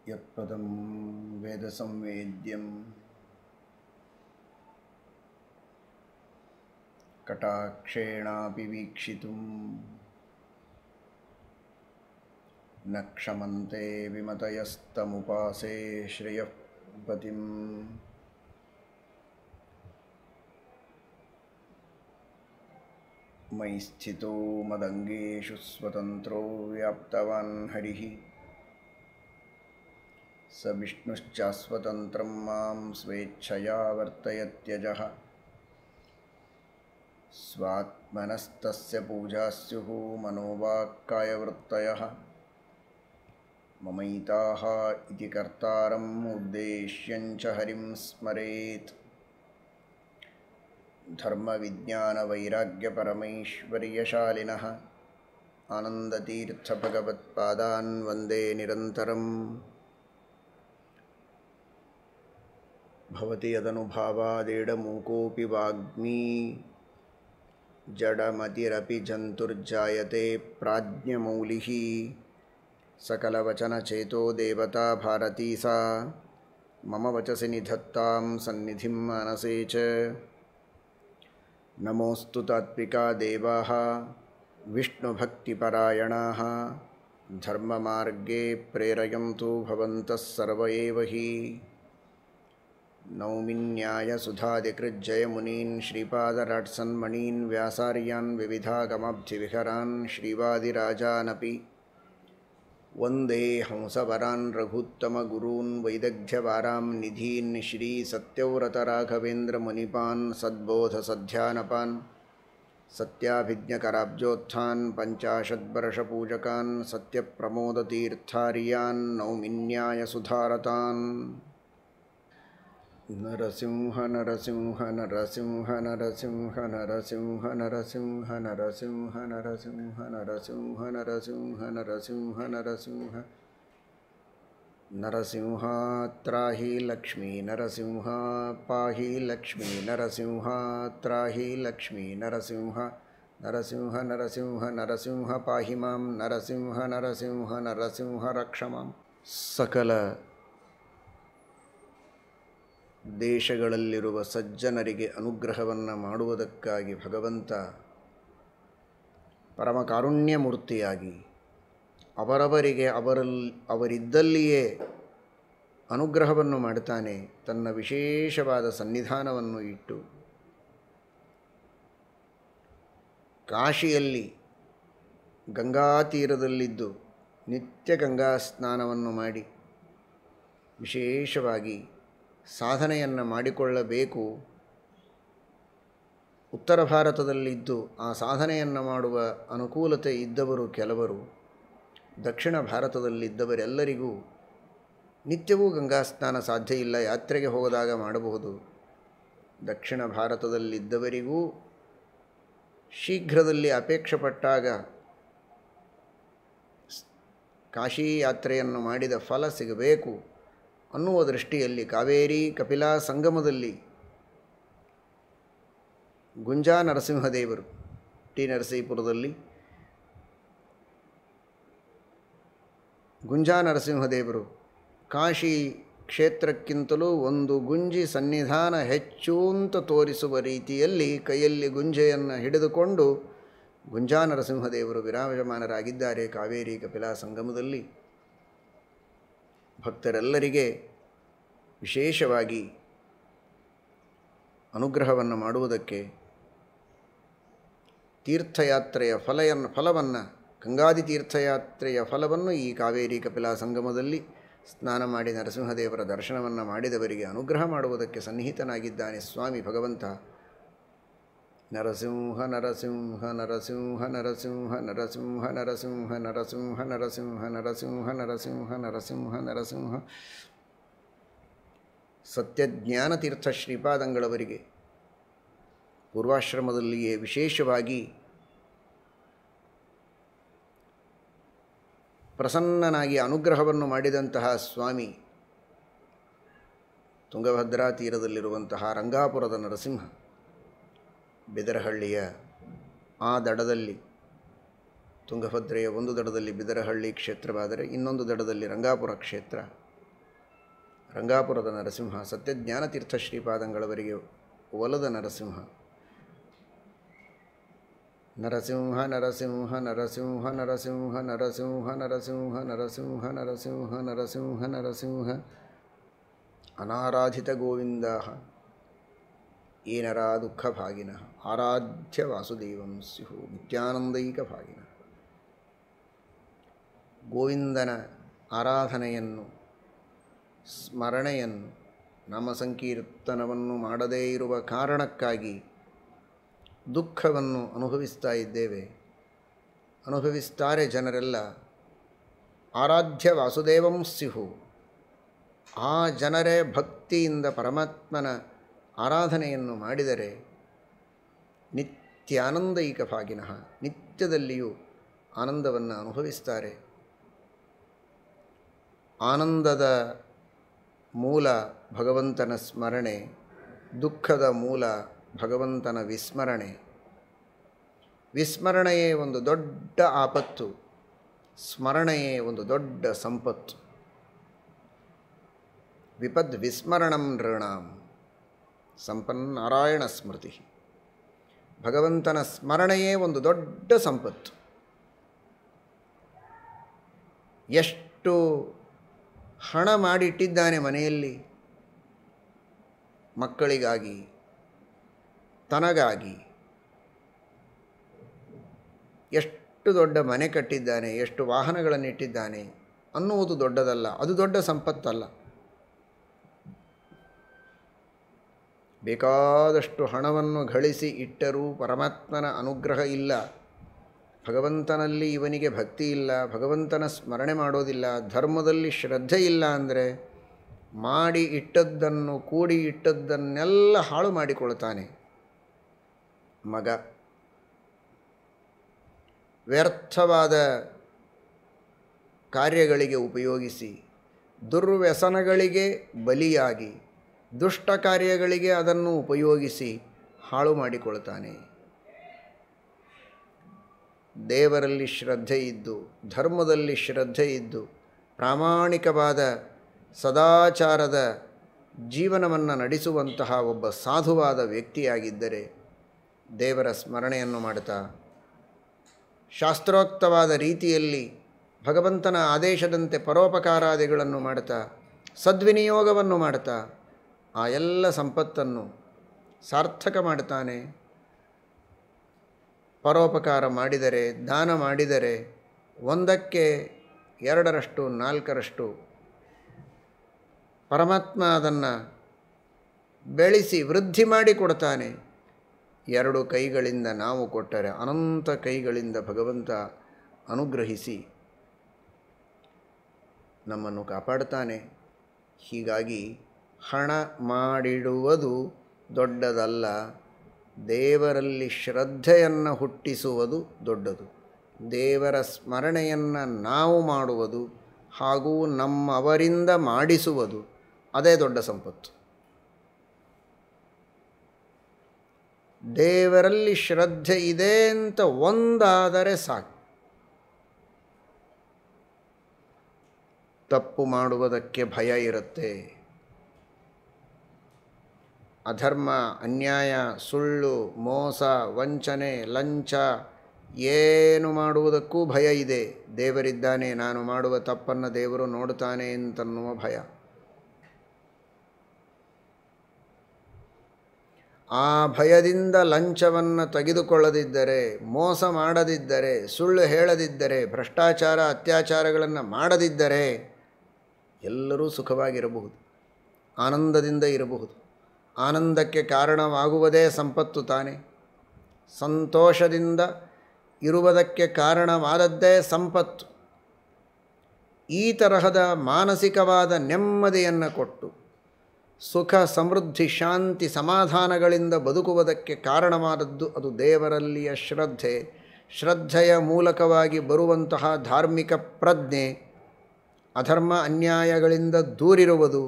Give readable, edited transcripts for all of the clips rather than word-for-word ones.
यत्पदं वेदसंवेद्यं कटाक्षेणापि वीक्षितुं न क्षमन्ते विमतयस्तमुपासे श्रियः पतिम्। मयि स्थितो मदङ्गेषु स्वतन्त्रो व्याप्तवान् हरिः स विष्णुश्चास्वतन्त्रं मां स्वेच्छया वर्तयत्यजः। स्वात्मनस्तस्य पूजा स्युः मनोवाक्कायवृत्तयः ममैताः इति कर्तारम् उद्देश्यञ्च हरिं स्मरेत्। धर्मविज्ञानवैराग्यपरमैश्वर्यशालिनः आनन्दतीर्थभगवत्पादान् वन्दे निरन्तरम्। भवति यदनुभावादेडमूकोऽपि वाग्मी जडमतिरपि जन्तुर्जायते प्राज्ञमौलिः। सकलवचनचेतो देवता भारती सा मम वचसि निधत्तां सन्निधिं मानसे च। नमोऽस्तु तात्विका देवाः विष्णुभक्तिपरायणाः धर्ममार्गे प्रेरयन्तु भवन्तः सर्व एव हि। नौमिन्यायसुधादिकृज्जयमुनीन् श्रीपादराट्सन्मणीन् व्यासार्यान् विविधागमाब्धिविहरान् श्रीवादिराजानपि वन्दे हंसवरान् रघुत्तमगुरून् वैदग्ध्यवारां निधीन् श्रीसत्यव्रतराघवेन्द्रमुनिपान् सद्बोधसध्यानपान् सत्याभिज्ञकराब्जोत्थान् पञ्चाशद्वर्षपूजकान् सत्यप्रमोदतीर्थार्यान् नौमिन्यायसुधारतान्। नरसिंह नरसिंह नरसिंह नरसिंह नरसिंह नरसिंह नरसिंह नरसिंह नरसिंह नरसिंह नरसिंह नरसिंह नरसिंह त्राहि लक्ष्मी नरसिंह पाहि लक्ष्मी नरसिंह त्राहि लक्ष्मी नरसिंह नरसिंह नरसिंह नरसिंह पाहि मां नरसिंह नरसिंह नरसिंह रक्ष मां। सकल ದೇಶಗಳಲ್ಲಿರುವ ಸಜ್ಜನರಿಗೆ ಅನುಗ್ರಹವನ್ನು ಮಾಡುವುದಕ್ಕಾಗಿ ಭಗವಂತ ಪರಮಕಾರುಣ್ಯಮೂರ್ತಿಯಾಗಿ ಅವರವರಿಗೆ ಅವರಿದ್ದಲ್ಲಿಯೇ ಅನುಗ್ರಹವನ್ನು ಮಾಡ್ತಾನೆ. ತನ್ನ ವಿಶೇಷವಾದ ಸನ್ನಿಧಾನವನ್ನು ಇಟ್ಟು ಕಾಶಿಯಲ್ಲಿ ಗಂಗಾ ತೀರದಲ್ಲಿದ್ದು ನಿತ್ಯ ಗಂಗಾ ಸ್ನಾನವನ್ನು ಮಾಡಿ ವಿಶೇಷವಾಗಿ ಸಾಧನೆಯನ್ನು ಮಾಡಿಕೊಳ್ಳಬೇಕು. ಉತ್ತರ ಭಾರತದಲ್ಲಿದ್ದು ಆ ಸಾಧನೆಯನ್ನು ಮಾಡುವ ಅನುಕೂಲತೆ ಇದ್ದವರು ಕೆಲವರು, ದಕ್ಷಿಣ ಭಾರತದಲ್ಲಿದ್ದವರೆಲ್ಲರಿಗೂ ನಿತ್ಯವೂ ಗಂಗಾ ಸ್ನಾನ ಸಾಧ್ಯ ಇಲ್ಲ, ಯಾತ್ರೆಗೆ ಹೋದಾಗ ಮಾಡಬಹುದು. ದಕ್ಷಿಣ ಭಾರತದಲ್ಲಿದ್ದವರಿಗೂ ಶೀಘ್ರದಲ್ಲಿ ಅಪೇಕ್ಷೆ ಪಟ್ಟಾಗ ಕಾಶಿ ಯಾತ್ರೆಯನ್ನು ಮಾಡಿದ ಫಲ ಸಿಗಬೇಕು ಅನ್ನುವ ದೃಷ್ಟಿಯಲ್ಲಿ ಕಾವೇರಿ ಕಪಿಲಾ ಸಂಗಮದಲ್ಲಿ ಗುಂಜಾ ನರಸಿಂಹದೇವರು ಟಿ ನರಸೀಪುರದಲ್ಲಿ ಗುಂಜಾ ನರಸಿಂಹದೇವರು ಕಾಶಿ ಕ್ಷೇತ್ರಕ್ಕಿಂತಲೂ ಒಂದು ಗುಂಜಿ ಸನ್ನಿಧಾನ ಹೆಚ್ಚು ಅಂತ ತೋರಿಸುವ ರೀತಿಯಲ್ಲಿ ಕೈಯಲ್ಲಿ ಗುಂಜೆಯನ್ನು ಹಿಡಿದುಕೊಂಡು ಗುಂಜಾ ನರಸಿಂಹದೇವರು ವಿರಾಜಮಾನರಾಗಿದ್ದಾರೆ ಕಾವೇರಿ ಕಪಿಲಾ ಸಂಗಮದಲ್ಲಿ. ಭಕ್ತರೆಲ್ಲರಿಗೆ ವಿಶೇಷವಾಗಿ ಅನುಗ್ರಹವನ್ನು ಮಾಡುವುದಕ್ಕೆ ತೀರ್ಥಯಾತ್ರೆಯ ಫಲವನ್ನು ಗಂಗಾದಿ ತೀರ್ಥಯಾತ್ರೆಯ ಫಲವನ್ನು ಈ ಕಾವೇರಿ ಕಪಿಲಾ ಸಂಗಮದಲ್ಲಿ ಸ್ನಾನ ಮಾಡಿ ನರಸಿಂಹದೇವರ ದರ್ಶನವನ್ನು ಮಾಡಿದವರಿಗೆ ಅನುಗ್ರಹ ಮಾಡುವುದಕ್ಕೆ ಸನ್ನಿಹಿತನಾಗಿದ್ದಾನೆ ಸ್ವಾಮಿ ಭಗವಂತ. ನರಸಿಂಹ ನರಸಿಂಹ ನರಸಿಂಹ ನರಸಿಂಹ ನರಸಿಂಹ ನರಸಿಂಹ ನರಸಿಂಹ ನರಸಿಂಹ ನರಸಿಂಹ ನರಸಿಂಹ ನರಸಿಂಹ ನರಸಿಂಹ. ಸತ್ಯಜ್ಞಾನತೀರ್ಥ ಶ್ರೀಪಾದಂಗಳವರಿಗೆ ಪೂರ್ವಾಶ್ರಮದಲ್ಲಿಯೇ ವಿಶೇಷವಾಗಿ ಪ್ರಸನ್ನನಾಗಿ ಅನುಗ್ರಹವನ್ನು ಮಾಡಿದಂತಹ ಸ್ವಾಮಿ ತುಂಗಭದ್ರಾ ತೀರದಲ್ಲಿರುವಂತಹ ರಂಗಾಪುರದ ನರಸಿಂಹ. ಬಿದರಹಳ್ಳಿಯ ಆ ದಡದಲ್ಲಿ ತುಂಗಭದ್ರೆಯ ಒಂದು ದಡದಲ್ಲಿ ಬಿದರಹಳ್ಳಿ ಕ್ಷೇತ್ರವಾದರೆ ಇನ್ನೊಂದು ದಡದಲ್ಲಿ ರಂಗಾಪುರ ಕ್ಷೇತ್ರ. ರಂಗಾಪುರದ ನರಸಿಂಹ, ಸತ್ಯಜ್ಞಾನತೀರ್ಥ ಶ್ರೀಪಾದಂಗಳವರಿಗೆ ಒಲದ ನರಸಿಂಹ. ನರಸಿಂಹ ನರಸಿಂಹ ನರಸಿಂಹ ನರಸಿಂಹ ನರಸಿಂಹ ನರಸಿಂಹ ನರಸಿಂಹ ನರಸಿಂಹ ನರಸಿಂಹ ನರಸಿಂಹ ಅನಾರಾಧಿತ ಗೋವಿಂದ ಏನರ ದುಃಖ ಭಾಗಿನಃ ಆರಾಧ್ಯ ವಾಸುದೇವಂ ಸ್ಯು ನಿತ್ಯಾನಂದೈಕ ಭಾಗಿನಃ. ಗೋವಿಂದನ ಆರಾಧನೆಯನ್ನು, ಸ್ಮರಣೆಯನ್ನು, ನಾಮ ಸಂಕೀರ್ತನವನ್ನು ಮಾಡದೇ ಇರುವ ಕಾರಣಕ್ಕಾಗಿ ದುಃಖವನ್ನು ಅನುಭವಿಸ್ತಾ ಇದ್ದೇವೆ, ಅನುಭವಿಸ್ತಾರೆ ಜನರೆಲ್ಲ. ಆರಾಧ್ಯ ವಾಸುದೇವಂ ಸ್ಯು, ಆ ಜನರೇ ಭಕ್ತಿಯಿಂದ ಪರಮಾತ್ಮನ ಆರಾಧನೆಯನ್ನು ಮಾಡಿದರೆ ನಿತ್ಯಾನಂದೈಕ ಭಾಗಿನಃ, ನಿತ್ಯದಲ್ಲಿಯೂ ಆನಂದವನ್ನು ಅನುಭವಿಸ್ತಾರೆ. ಆನಂದದ ಮೂಲ ಭಗವಂತನ ಸ್ಮರಣೆ, ದುಃಖದ ಮೂಲ ಭಗವಂತನ ವಿಸ್ಮರಣೆ. ವಿಸ್ಮರಣೆಯೇ ಒಂದು ದೊಡ್ಡ ಆಪತ್ತು, ಸ್ಮರಣೆಯೇ ಒಂದು ದೊಡ್ಡ ಸಂಪತ್ತು. ವಿಪದ್ ವಿಸ್ಮರಣಂ ನೃಣಾಂ ಸಂಪನ್ನಾರಾಯಣ ಸ್ಮೃತಿ. ಭಗವಂತನ ಸ್ಮರಣೆಯೇ ಒಂದು ದೊಡ್ಡ ಸಂಪತ್ತು. ಎಷ್ಟು ಹಣ ಮಾಡಿಟ್ಟಿದ್ದಾನೆ ಮನೆಯಲ್ಲಿ, ಮಕ್ಕಳಿಗಾಗಿ, ತನಗಾಗಿ. ಎಷ್ಟು ದೊಡ್ಡ ಮನೆ ಕಟ್ಟಿದ್ದಾನೆ, ಎಷ್ಟು ವಾಹನಗಳನ್ನಿಟ್ಟಿದ್ದಾನೆ ಅನ್ನುವುದು ದೊಡ್ಡದಲ್ಲ, ಅದು ದೊಡ್ಡ ಸಂಪತ್ತಲ್ಲ. ಬೇಕಾದಷ್ಟು ಹಣವನ್ನು ಗಳಿಸಿ ಇಟ್ಟರೂ ಪರಮಾತ್ಮನ ಅನುಗ್ರಹ ಇಲ್ಲ, ಭಗವಂತನಲ್ಲಿ ಇವನಿಗೆ ಭಕ್ತಿ ಇಲ್ಲ, ಭಗವಂತನ ಸ್ಮರಣೆ ಮಾಡೋದಿಲ್ಲ, ಧರ್ಮದಲ್ಲಿ ಶ್ರದ್ಧೆ ಇಲ್ಲ ಅಂದರೆ ಮಾಡಿ ಇಟ್ಟದ್ದನ್ನು, ಕೂಡಿ ಇಟ್ಟದ್ದನ್ನೆಲ್ಲ ಹಾಳು ಮಾಡಿಕೊಳ್ತಾನೆ ಮಗ. ವ್ಯರ್ಥವಾದ ಕಾರ್ಯಗಳಿಗೆ ಉಪಯೋಗಿಸಿ, ದುರ್ವ್ಯಸನಗಳಿಗೆ ಬಲಿಯಾಗಿ, ದುಷ್ಟ ಕಾರ್ಯಗಳಿಗೆ ಅದನ್ನು ಉಪಯೋಗಿಸಿ ಹಾಳು ಮಾಡಿಕೊಳ್ತಾನೆ. ದೇವರಲ್ಲಿ ಶ್ರದ್ಧೆ ಇದ್ದು, ಧರ್ಮದಲ್ಲಿ ಶ್ರದ್ಧೆ ಇದ್ದು, ಪ್ರಾಮಾಣಿಕವಾದ ಸದಾಚಾರದ ಜೀವನವನ್ನು ನಡೆಸುವಂತಹ ಒಬ್ಬ ಸಾಧುವಾದ ವ್ಯಕ್ತಿಯಾಗಿದ್ದರೆ, ದೇವರ ಸ್ಮರಣೆಯನ್ನು ಮಾಡ್ತಾ, ಶಾಸ್ತ್ರೋಕ್ತವಾದ ರೀತಿಯಲ್ಲಿ ಭಗವಂತನ ಆದೇಶದಂತೆ ಪರೋಪಕಾರಾದಿಗಳನ್ನು ಮಾಡ್ತಾ, ಸದ್ವಿನಿಯೋಗವನ್ನು ಮಾಡ್ತಾ ಆ ಎಲ್ಲ ಸಂಪತ್ತನ್ನು ಸಾರ್ಥಕ ಮಾಡ್ತಾನೆ. ಪರೋಪಕಾರ ಮಾಡಿದರೆ, ದಾನ ಮಾಡಿದರೆ 1ಕ್ಕೆ 2ರಷ್ಟು 4ರಷ್ಟು ಪರಮಾತ್ಮ ಅದನ್ನು ಬೆಳೆಸಿ ವೃದ್ಧಿ ಮಾಡಿ ಕೊಡ್ತಾನೆ. 2 ಕೈಗಳಿಂದ ನಾವು ಕೊಟ್ಟರೆ ಅನಂತ ಕೈಗಳಿಂದ ಭಗವಂತ ಅನುಗ್ರಹಿಸಿ ನಮ್ಮನ್ನು ಕಾಪಾಡ್ತಾನೆ. ಹೀಗಾಗಿ ಹಣ ಮಾಡಿಡುವುದು ದೊಡ್ಡದಲ್ಲ, ದೇವರಲ್ಲಿ ಶ್ರದ್ಧೆಯನ್ನು ಹುಟ್ಟಿಸುವುದು ದೊಡ್ಡದು. ದೇವರ ಸ್ಮರಣೆಯನ್ನು ನಾವು ಮಾಡುವುದು ಹಾಗೂ ನಮ್ಮವರಿಂದ ಮಾಡಿಸುವುದು ಅದೇ ದೊಡ್ಡ ಸಂಪತ್ತು. ದೇವರಲ್ಲಿ ಶ್ರದ್ಧೆ ಇದೆ ಅಂತ ಒಂದಾದರೆ ಸಾಕು. ತಪ್ಪು ಮಾಡುವುದಕ್ಕೆ ಭಯ ಇರುತ್ತೆ. ಅಧರ್ಮ, ಅನ್ಯಾಯ, ಸುಳ್ಳು, ಮೋಸ, ವಂಚನೆ, ಲಂಚ ಏನು ಮಾಡುವುದಕ್ಕೂ ಭಯ ಇದೆ. ದೇವರಿದ್ದಾನೆ, ನಾನು ಮಾಡುವ ತಪ್ಪನ್ನು ದೇವರು ನೋಡ್ತಾನೆ ಅಂತನ್ನುವ ಭಯ. ಆ ಭಯದಿಂದ ಲಂಚವನ್ನು ತೆಗೆದುಕೊಳ್ಳದಿದ್ದರೆ, ಮೋಸ ಮಾಡದಿದ್ದರೆ, ಸುಳ್ಳು ಹೇಳದಿದ್ದರೆ, ಭ್ರಷ್ಟಾಚಾರ ಅತ್ಯಾಚಾರಗಳನ್ನು ಮಾಡದಿದ್ದರೆ ಎಲ್ಲರೂ ಸುಖವಾಗಿರಬಹುದು, ಆನಂದದಿಂದ ಇರಬಹುದು. ಆನಂದಕ್ಕೆ ಕಾರಣವಾಗುವುದೇ ಸಂಪತ್ತು ತಾನೆ. ಸಂತೋಷದಿಂದ ಇರುವುದಕ್ಕೆ ಕಾರಣವಾದದ್ದೇ ಸಂಪತ್ತು. ಈ ತರಹದ ಮಾನಸಿಕವಾದ ನೆಮ್ಮದಿಯನ್ನು ಕೊಟ್ಟು ಸುಖ, ಸಮೃದ್ಧಿ, ಶಾಂತಿ, ಸಮಾಧಾನಗಳಿಂದ ಬದುಕುವುದಕ್ಕೆ ಕಾರಣವಾದದ್ದು ಅದು ದೇವರಲ್ಲಿಯ ಶ್ರದ್ಧೆ. ಶ್ರದ್ಧೆಯ ಮೂಲಕವಾಗಿ ಬರುವಂತಹ ಧಾರ್ಮಿಕ ಪ್ರಜ್ಞೆ, ಅಧರ್ಮ ಅನ್ಯಾಯಗಳಿಂದ ದೂರಿರುವುದು,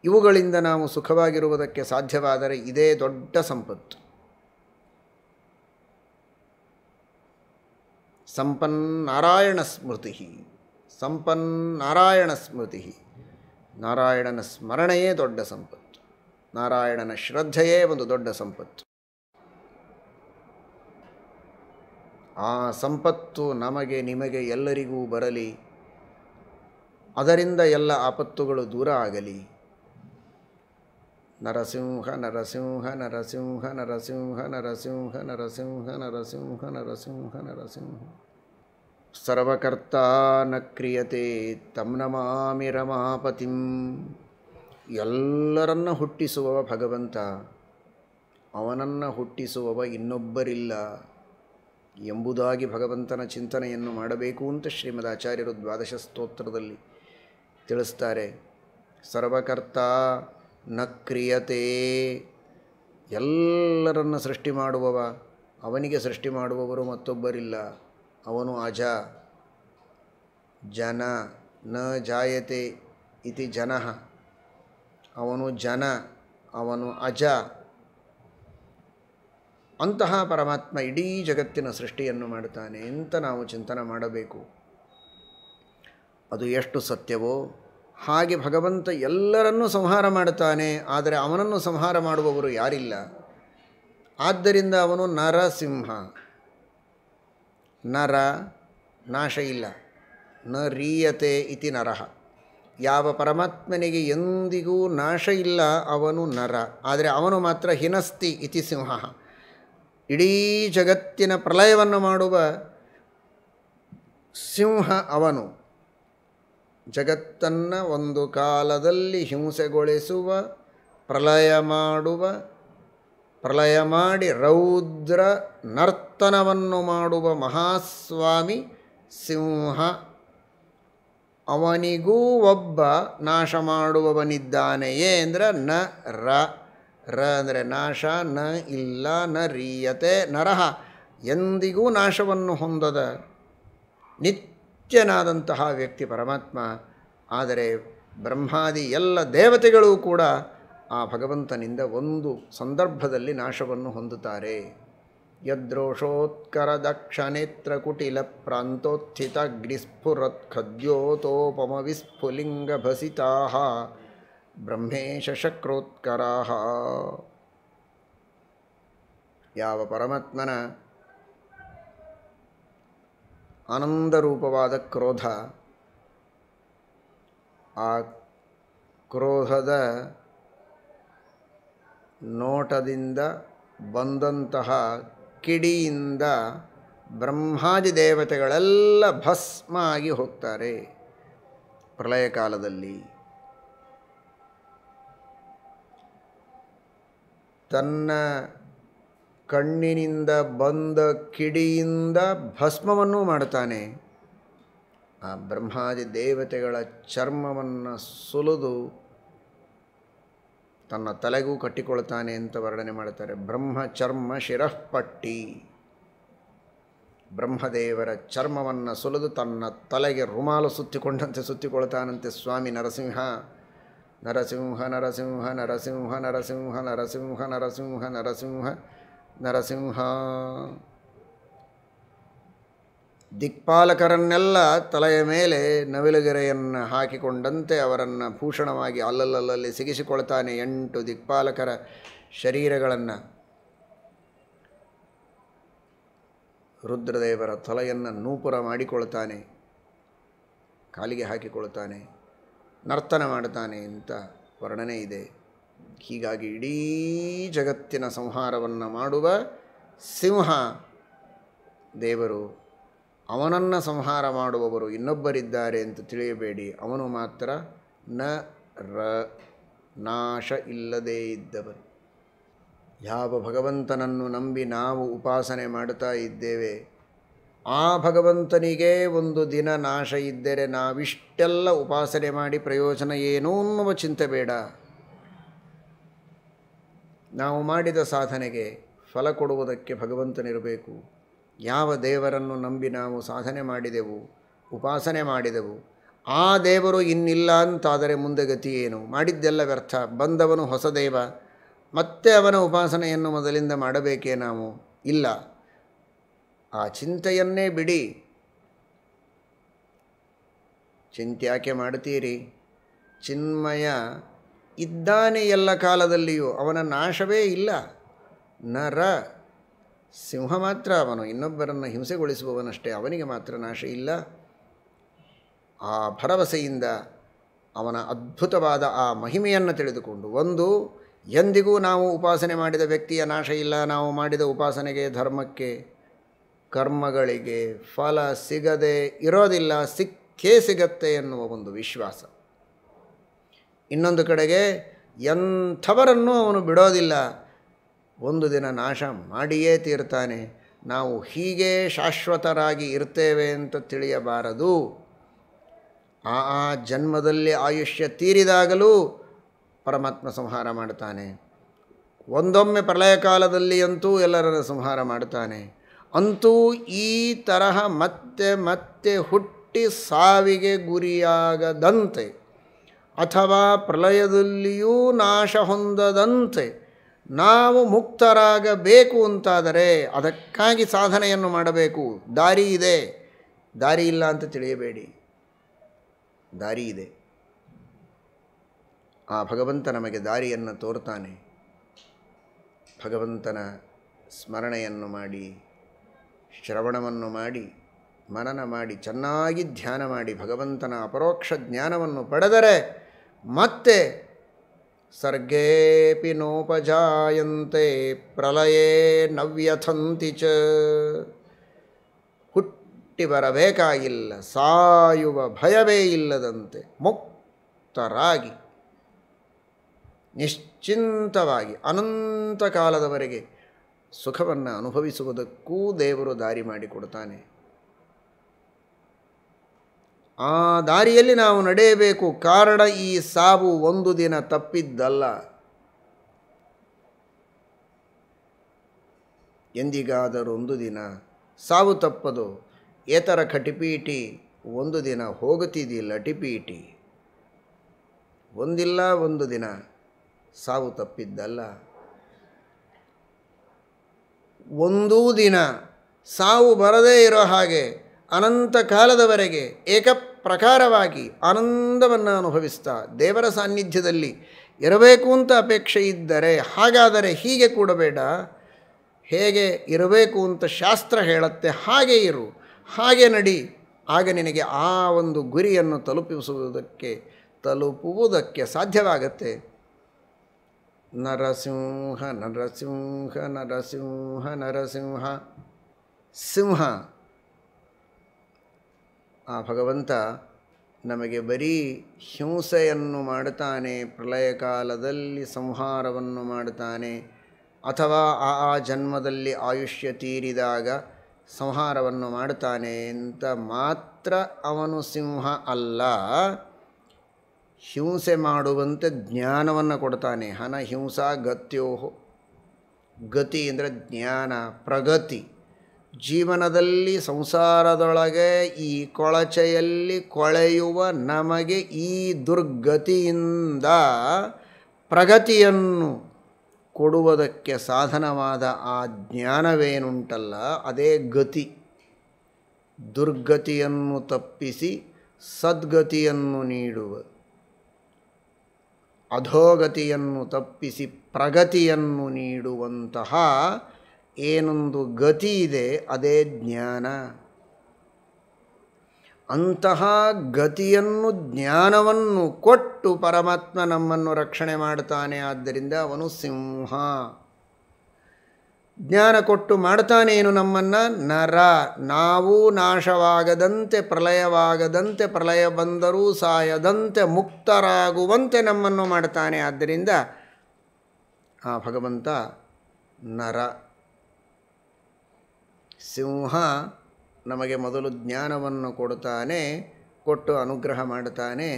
ಇವುಗಳಿಂದ ನಾವು ಸುಖವಾಗಿರುವುದಕ್ಕೆ ಸಾಧ್ಯವಾದರೆ ಇದೇ ದೊಡ್ಡ ಸಂಪತ್ತು. ಸಂಪನ್ನಾರಾಯಣ ಸ್ಮೃತಿ, ಸಂಪನ್ನಾರಾಯಣ ಸ್ಮೃತಿ. ನಾರಾಯಣನ ಸ್ಮರಣೆಯೇ ದೊಡ್ಡ ಸಂಪತ್ತು, ನಾರಾಯಣನ ಶ್ರದ್ಧೆಯೇ ಒಂದು ದೊಡ್ಡ ಸಂಪತ್ತು. ಆ ಸಂಪತ್ತು ನಮಗೆ ನಿಮಗೆ ಎಲ್ಲರಿಗೂ ಬರಲಿ, ಅದರಿಂದ ಎಲ್ಲ ಆಪತ್ತುಗಳು ದೂರ ಆಗಲಿ. ನರಸಿಂಹ ನರಸಿಂಹ ನರಸಿಂಹ ನರಸಿಂಹ ನರಸಿಂಹ ನರಸಿಂಹ ನರಸಿಂಹ ನರಸಿಂಹ ನರಸಿಂಹ. ಸರ್ವಕರ್ತ ನ ಕ್ರಿಯತೆ ತಂ ನಮಾಮಿ ರಮಾಪತಿಂ. ಎಲ್ಲರನ್ನ ಹುಟ್ಟಿಸುವವ ಭಗವಂತ, ಅವನನ್ನು ಹುಟ್ಟಿಸುವವ ಇನ್ನೊಬ್ಬರಿಲ್ಲ ಎಂಬುದಾಗಿ ಭಗವಂತನ ಚಿಂತನೆಯನ್ನು ಮಾಡಬೇಕು ಅಂತ ಶ್ರೀಮದ್ ಆಚಾರ್ಯರು ದ್ವಾದಶ ಸ್ತೋತ್ರದಲ್ಲಿ ತಿಳಿಸ್ತಾರೆ. ಸರ್ವಕರ್ತ ನ ಕ್ರಿಯತೆ, ಎಲ್ಲರನ್ನು ಸೃಷ್ಟಿ ಮಾಡುವವ, ಅವನಿಗೆ ಸೃಷ್ಟಿ ಮಾಡುವವರು ಮತ್ತೊಬ್ಬರಿಲ್ಲ. ಅವನು ಅಜ. ಜನ ನ ಜಾಯತೆ ಇತಿ ಜನಃ. ಅವನು ಜನ, ಅವನು ಅಜ. ಅಂತಹ ಪರಮಾತ್ಮ ಇಡೀ ಜಗತ್ತಿನ ಸೃಷ್ಟಿಯನ್ನು ಮಾಡುತ್ತಾನೆ ಅಂತ ನಾವು ಚಿಂತನೆ ಮಾಡಬೇಕು. ಅದು ಎಷ್ಟು ಸತ್ಯವೋ ಹಾಗೆ ಭಗವಂತ ಎಲ್ಲರನ್ನೂ ಸಂಹಾರ ಮಾಡುತ್ತಾನೆ, ಆದರೆ ಅವನನ್ನು ಸಂಹಾರ ಮಾಡುವವರು ಯಾರಿಲ್ಲ. ಆದ್ದರಿಂದ ಅವನು ನರಸಿಂಹ. ನರ ನಾಶ ಇಲ್ಲ. ನ ರೀಯತೆ ಇತಿ ನರಃ. ಯಾವ ಪರಮಾತ್ಮನಿಗೆ ಎಂದಿಗೂ ನಾಶ ಇಲ್ಲ ಅವನು ನರ, ಆದರೆ ಅವನು ಮಾತ್ರ ಹಿನಸ್ತಿ ಇತಿ ಸಿಂಹ. ಇಡೀ ಜಗತ್ತಿನ ಪ್ರಳಯವನ್ನು ಮಾಡುವ ಸಿಂಹ ಅವನು. ಜಗತ್ತನ್ನು ಒಂದು ಕಾಲದಲ್ಲಿ ಹಿಂಸೆಗೊಳಿಸುವ, ಪ್ರಳಯ ಮಾಡುವ, ಪ್ರಳಯ ಮಾಡಿ ರೌದ್ರ ನರ್ತನವನ್ನು ಮಾಡುವ ಮಹಾಸ್ವಾಮಿ ಸಿಂಹ. ಅವನಿಗೂ ಒಬ್ಬ ನಾಶ ಮಾಡುವವನಿದ್ದಾನೆಯೇ ಅಂದರೆ ನ ರ. ರ ಅಂದರೆ ನಾಶ, ನ ಇಲ್ಲ, ನ ರೀಯತೆ ನರಹ. ಎಂದಿಗೂ ನಾಶವನ್ನು ಹೊಂದದ ನಿತ್ಯನಾದಂತಹ ವ್ಯಕ್ತಿ ಪರಮಾತ್ಮ. ಆದರೆ ಬ್ರಹ್ಮಾದಿ ಎಲ್ಲ ದೇವತೆಗಳೂ ಕೂಡ ಆ ಭಗವಂತನಿಂದ ಒಂದು ಸಂದರ್ಭದಲ್ಲಿ ನಾಶವನ್ನು ಹೊಂದುತ್ತಾರೆ. ಯದ್ರೋಷೋತ್ಕರ ದಕ್ಷನೇತ್ರ ಕುಟಿಲ ಪ್ರಾಂತೋತ್ಥಿತಗ್ನಿಸ್ಫುರತ್ ಖದ್ಯೋತೋಪಮ ವಿಸ್ಫುಲಿಂಗ ಭಸಿತಾ ಬ್ರಹ್ಮೇಶ ಶಕ್ರೋತ್ಕರಾ. ಯಾವ ಪರಮಾತ್ಮನ ಆನಂದರೂಪವಾದ ಕ್ರೋಧ, ಆ ಕ್ರೋಧದ ನೋಟದಿಂದ ಬಂದಂತಹ ಕಿಡಿಯಿಂದ ಬ್ರಹ್ಮಾದಿ ದೇವತೆಗಳೆಲ್ಲ ಭಸ್ಮ ಆಗಿ ಹೋಗ್ತಾರೆ ಪ್ರಳಯ ಕಾಲದಲ್ಲಿ. ತನ್ನ ಕಣ್ಣಿನಿಂದ ಬಂದ ಕಿಡಿಯಿಂದ ಭಸ್ಮವನ್ನು ಮಾಡ್ತಾನೆ. ಆ ಬ್ರಹ್ಮಾದಿ ದೇವತೆಗಳ ಚರ್ಮವನ್ನು ಸುಲಿದು ತನ್ನ ತಲೆಗೂ ಕಟ್ಟಿಕೊಳ್ತಾನೆ ಅಂತ ವರ್ಣನೆ ಮಾಡ್ತಾರೆ. ಬ್ರಹ್ಮಚರ್ಮ ಶಿರಃಪಟ್ಟಿ. ಬ್ರಹ್ಮದೇವರ ಚರ್ಮವನ್ನು ಸುಲಿದು ತನ್ನ ತಲೆಗೆ ರುಮಾಲು ಸುತ್ತಿಕೊಂಡಂತೆ ಸುತ್ತಿಕೊಳ್ತಾನಂತೆ ಸ್ವಾಮಿ ನರಸಿಂಹ. ನರಸಿಂಹ ನರಸಿಂಹ ನರಸಿಂಹ ನರಸಿಂಹ ನರಸಿಂಹ ನರಸಿಂಹ ನರಸಿಂಹ ನರಸಿಂಹ. ದಿಕ್ಪಾಲಕರನ್ನೆಲ್ಲ ತಲೆಯ ಮೇಲೆ ನವಿಲುಗೆರೆಯನ್ನು ಹಾಕಿಕೊಂಡಂತೆ ಅವರನ್ನು ಭೂಷಣವಾಗಿ ಅಲ್ಲಲ್ಲಲ್ಲಿ ಸಿಗಿಸಿಕೊಳ್ತಾನೆ. 8 ದಿಕ್ಪಾಲಕರ ಶರೀರಗಳನ್ನು. ರುದ್ರದೇವರ ತಲೆಯನ್ನು ನೂಪುರ ಮಾಡಿಕೊಳ್ತಾನೆ, ಕಾಲಿಗೆ ಹಾಕಿಕೊಳ್ತಾನೆ, ನರ್ತನ ಮಾಡ್ತಾನೆ ಅಂತ ವರ್ಣನೆ ಇದೆ. ಹೀಗಾಗಿ ಇಡೀ ಜಗತ್ತಿನ ಸಂಹಾರವನ್ನು ಮಾಡುವ ಸಿಂಹ ದೇವರು. ಅವನನ್ನು ಸಂಹಾರ ಮಾಡುವವರು ಇನ್ನೊಬ್ಬರಿದ್ದಾರೆ ಅಂತ ತಿಳಿಯಬೇಡಿ. ಅವನು ಮಾತ್ರ ನ ರ, ನಾಶ ಇಲ್ಲದೇ ಇದ್ದವನು. ಯಾವ ಭಗವಂತನನ್ನು ನಂಬಿ ನಾವು ಉಪಾಸನೆ ಮಾಡ್ತಾ ಇದ್ದೇವೆ, ಆ ಭಗವಂತನಿಗೆ ಒಂದು ದಿನ ನಾಶ ಇದ್ದರೆ ನಾವಿಷ್ಟೆಲ್ಲ ಉಪಾಸನೆ ಮಾಡಿ ಪ್ರಯೋಜನ ಏನೂ ಅನ್ನುವ ಚಿಂತೆ ಬೇಡ. ನಾವು ಮಾಡಿದ ಸಾಧನೆಗೆ ಫಲ ಕೊಡುವುದಕ್ಕೆ ಭಗವಂತನಿರಬೇಕು. ಯಾವ ದೇವರನ್ನು ನಂಬಿ ನಾವು ಸಾಧನೆ ಮಾಡಿದೆವು, ಉಪಾಸನೆ ಮಾಡಿದೆವು, ಆ ದೇವರು ಇನ್ನಿಲ್ಲ ಅಂತಾದರೆ ಮುಂದೆ ಗತಿ ಏನು? ಮಾಡಿದ್ದೆಲ್ಲ ವ್ಯರ್ಥ. ಬಂದವನು ಹೊಸ ದೇವ, ಮತ್ತೆ ಅವನ ಉಪಾಸನೆಯನ್ನು ಮೊದಲಿಂದ ಮಾಡಬೇಕೇ ನಾವು? ಇಲ್ಲ. ಆ ಚಿಂತೆಯನ್ನೇ ಬಿಡಿ. ಚಿಂತೆ ಯಾಕೆ ಮಾಡ್ತೀರಿ? ಚಿನ್ಮಯ ಇದ್ದಾನೆ ಎಲ್ಲ ಕಾಲದಲ್ಲಿಯೂ, ಅವನ ನಾಶವೇ ಇಲ್ಲ. ನರ ಸಿಂಹ ಮಾತ್ರ ಅವನು ಇನ್ನೊಬ್ಬರನ್ನು ಹಿಂಸೆಗೊಳಿಸುವವನಷ್ಟೇ, ಅವನಿಗೆ ಮಾತ್ರ ನಾಶ ಇಲ್ಲ. ಆ ಭರವಸೆಯಿಂದ ಅವನ ಅದ್ಭುತವಾದ ಆ ಮಹಿಮೆಯನ್ನು ತಿಳಿದುಕೊಂಡು, ಒಂದು ಎಂದಿಗೂ ನಾವು ಉಪಾಸನೆ ಮಾಡಿದ ವ್ಯಕ್ತಿಯ ನಾಶ ಇಲ್ಲ, ನಾವು ಮಾಡಿದ ಉಪಾಸನೆಗೆ, ಧರ್ಮಕ್ಕೆ, ಕರ್ಮಗಳಿಗೆ ಫಲ ಸಿಗದೆ ಇರೋದಿಲ್ಲ, ಸಿಕ್ಕೇ ಸಿಗತ್ತೆ ಎನ್ನುವ ಒಂದು ವಿಶ್ವಾಸ. ಇನ್ನೊಂದು ಕಡೆಗೆ ಎಂಥವರನ್ನೂ ಅವನು ಬಿಡೋದಿಲ್ಲ, ಒಂದು ದಿನ ನಾಶ ಮಾಡಿಯೇ ತೀರ್ತಾನೆ. ನಾವು ಹೀಗೆ ಶಾಶ್ವತರಾಗಿ ಇರ್ತೇವೆ ಅಂತ ತಿಳಿಯಬಾರದು. ಆ ಜನ್ಮದಲ್ಲಿ ಆಯುಷ್ಯ ತೀರಿದಾಗಲೂ ಪರಮಾತ್ಮ ಸಂಹಾರ ಮಾಡ್ತಾನೆ. ಒಂದೊಮ್ಮೆ ಪ್ರಳಯ ಕಾಲದಲ್ಲಿ ಅಂತೂ ಎಲ್ಲರನ್ನು ಸಂಹಾರ ಮಾಡ್ತಾನೆ. ಅಂತೂ ಈ ತರಹ ಮತ್ತೆ ಮತ್ತೆ ಹುಟ್ಟಿ ಸಾವಿಗೆ ಗುರಿಯಾಗದಂತೆ ಅಥವಾ ಪ್ರಳಯದಲ್ಲಿಯೂ ನಾಶ ಹೊಂದದಂತೆ ನಾವು ಮುಕ್ತರಾಗಬೇಕು ಅಂತಾದರೆ ಅದಕ್ಕಾಗಿ ಸಾಧನೆಯನ್ನು ಮಾಡಬೇಕು. ದಾರಿ ಇದೆ, ದಾರಿ ಇಲ್ಲ ಅಂತ ತಿಳಿಯಬೇಡಿ, ದಾರಿ ಇದೆ. ಆ ಭಗವಂತ ನಮಗೆ ದಾರಿಯನ್ನು ತೋರ್ತಾನೆ. ಭಗವಂತನ ಸ್ಮರಣೆಯನ್ನು ಮಾಡಿ, ಶ್ರವಣವನ್ನು ಮಾಡಿ, ಮನನ ಮಾಡಿ, ಚೆನ್ನಾಗಿ ಧ್ಯಾನ ಮಾಡಿ ಭಗವಂತನ ಅಪರೋಕ್ಷ ಜ್ಞಾನವನ್ನು ಪಡೆದರೆ ಮತ್ತೆ ಸರ್ಗೇಪಿ ನೋಪಜಾಯಂತೆ ಪ್ರಳಯೇ ನವ್ಯಥಂತಿ ಚ, ಹುಟ್ಟಿ ಬರಬೇಕಾಗಿಲ್ಲ, ಸಾಯುವ ಭಯವೇ ಇಲ್ಲದಂತೆ ಮುಕ್ತರಾಗಿ ನಿಶ್ಚಿಂತವಾಗಿ ಅನಂತ ಕಾಲದವರೆಗೆ ಸುಖವನ್ನು ಅನುಭವಿಸುವುದಕ್ಕೂ ದೇವರು ದಾರಿ ಮಾಡಿಕೊಡ್ತಾನೆ. ಆ ದಾರಿಯಲ್ಲಿ ನಾವು ನಡೆಯಬೇಕು. ಕಾರಣ ಈ ಸಾವು ಒಂದು ದಿನ ತಪ್ಪಿದ್ದಲ್ಲ. ಎಂದಿಗಾದರೂ ಒಂದು ದಿನ ಸಾವು ತಪ್ಪದು. ಏತರ ಕಟಿಪೀಟಿ ಒಂದು ದಿನ ಹೋಗುತ್ತಿದ್ದಿ ಲಟಿಪೀಟಿ. ಒಂದಿಲ್ಲ ಒಂದು ದಿನ ಸಾವು ತಪ್ಪಿದ್ದಲ್ಲ. ಒಂದೂ ದಿನ ಸಾವು ಬರದೇ ಇರೋ ಹಾಗೆ ಅನಂತ ಕಾಲದವರೆಗೆ ಏಕಪ್ರಕಾರವಾಗಿ ಆನಂದವನ್ನು ಅನುಭವಿಸ್ತಾ ದೇವರ ಸಾನ್ನಿಧ್ಯದಲ್ಲಿ ಇರಬೇಕು ಅಂತ ಅಪೇಕ್ಷೆ ಇದ್ದರೆ, ಹಾಗಾದರೆ ಹೀಗೆ ಕೂಡಬೇಡ, ಹೇಗೆ ಇರಬೇಕು ಅಂತ ಶಾಸ್ತ್ರ ಹೇಳುತ್ತೆ ಹಾಗೆ ಇರು, ಹಾಗೆ ನಡಿ. ಆಗ ನಿನಗೆ ಆ ಒಂದು ಗುರಿಯನ್ನು ತಲುಪುವುದಕ್ಕೆ ಸಾಧ್ಯವಾಗತ್ತೆ. ನರಸಿಂಹ ನರಸಿಂಹ ನರಸಿಂಹ ನರಸಿಂಹ ಸಿಂಹ. ಆ ಭಗವಂತ ನಮಗೆ ಬರೀ ಹಿಂಸೆಯನ್ನು ಮಾಡುತ್ತಾನೆ, ಪ್ರಳಯ ಕಾಲದಲ್ಲಿ ಸಂಹಾರವನ್ನು ಮಾಡುತ್ತಾನೆ, ಅಥವಾ ಆ ಜನ್ಮದಲ್ಲಿ ಆಯುಷ್ಯ ತೀರಿದಾಗ ಸಂಹಾರವನ್ನು ಮಾಡುತ್ತಾನೆ ಅಂತ ಮಾತ್ರ ಅವನು ಸಿಂಹ ಅಲ್ಲ. ಹಿಂಸೆ ಮಾಡುವಂತೆ ಜ್ಞಾನವನ್ನು ಕೊಡ್ತಾನೆ. ಹನ ಹಿಂಸಾ ಗತ್ಯೋಹೋ. ಗತಿ ಅಂದರೆ ಜ್ಞಾನ, ಪ್ರಗತಿ. ಜೀವನದಲ್ಲಿ ಸಂಸಾರದೊಳಗೆ ಈ ಕೊಳಚೆಯಲ್ಲಿ ಕೊಳೆಯುವ ನಮಗೆ ಈ ದುರ್ಗತಿಯಿಂದ ಪ್ರಗತಿಯನ್ನು ಕೊಡುವುದಕ್ಕೆ ಸಾಧನವಾದ ಆ ಜ್ಞಾನವೇನುಂಟಲ್ಲ, ಅದೇ ಗತಿ. ದುರ್ಗತಿಯನ್ನು ತಪ್ಪಿಸಿ ಸದ್ಗತಿಯನ್ನು ನೀಡುವ, ಅಧೋಗತಿಯನ್ನು ತಪ್ಪಿಸಿ ಪ್ರಗತಿಯನ್ನು ನೀಡುವಂತಹ ಏನೊಂದು ಗತಿ ಇದೆ, ಅದೇ ಜ್ಞಾನ. ಅಂತಹ ಗತಿಯನ್ನು, ಜ್ಞಾನವನ್ನು ಕೊಟ್ಟು ಪರಮಾತ್ಮ ನಮ್ಮನ್ನು ರಕ್ಷಣೆ ಮಾಡ್ತಾನೆ. ಆದ್ದರಿಂದ ಅವನು ಸಿಂಹ. ಜ್ಞಾನ ಕೊಟ್ಟು ಮಾಡ್ತಾನೇನು ನಮ್ಮನ್ನು? ನರ. ನಾವು ನಾಶವಾಗದಂತೆ, ಪ್ರಳಯವಾಗದಂತೆ, ಪ್ರಳಯ ಬಂದರೂ ಸಾಯದಂತೆ ಮುಕ್ತರಾಗುವಂತೆ ನಮ್ಮನ್ನು ಮಾಡ್ತಾನೆ. ಆದ್ದರಿಂದ ಆ ಭಗವಂತ ನರ. ಸಿಂಹ ನಮಗೆ ಮೊದಲು ಜ್ಞಾನವನ್ನು ಕೊಡ್ತಾನೆ, ಕೊಟ್ಟು ಅನುಗ್ರಹ ಮಾಡ್ತಾನೆ.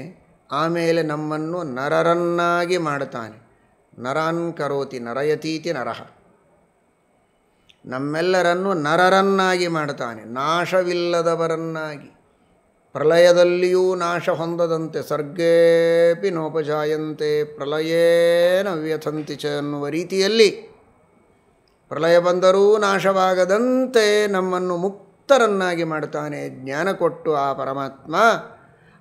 ಆಮೇಲೆ ನಮ್ಮನ್ನು ನರರನ್ನಾಗಿ ಮಾಡ್ತಾನೆ. ನರಾನ್ ಕರೋತಿ ನರಯತೀತಿ ನರಃ. ನಮ್ಮೆಲ್ಲರನ್ನು ನರರನ್ನಾಗಿ ಮಾಡ್ತಾನೆ, ನಾಶವಿಲ್ಲದವರನ್ನಾಗಿ. ಪ್ರಳಯದಲ್ಲಿಯೂ ನಾಶ ಹೊಂದದಂತೆ, ಸರ್ಗೇಪಿ ನೋಪಜಾಯಂತೆ ಪ್ರಳಯೇನ ವ್ಯಥಂತಿ ಚ ಅನ್ನುವ ರೀತಿಯಲ್ಲಿ ಪ್ರಳಯ ಬಂದರೂ ನಾಶವಾಗದಂತೆ ನಮ್ಮನ್ನು ಮುಕ್ತರನ್ನಾಗಿ ಮಾಡ್ತಾನೆ ಜ್ಞಾನ ಕೊಟ್ಟು ಆ ಪರಮಾತ್ಮ.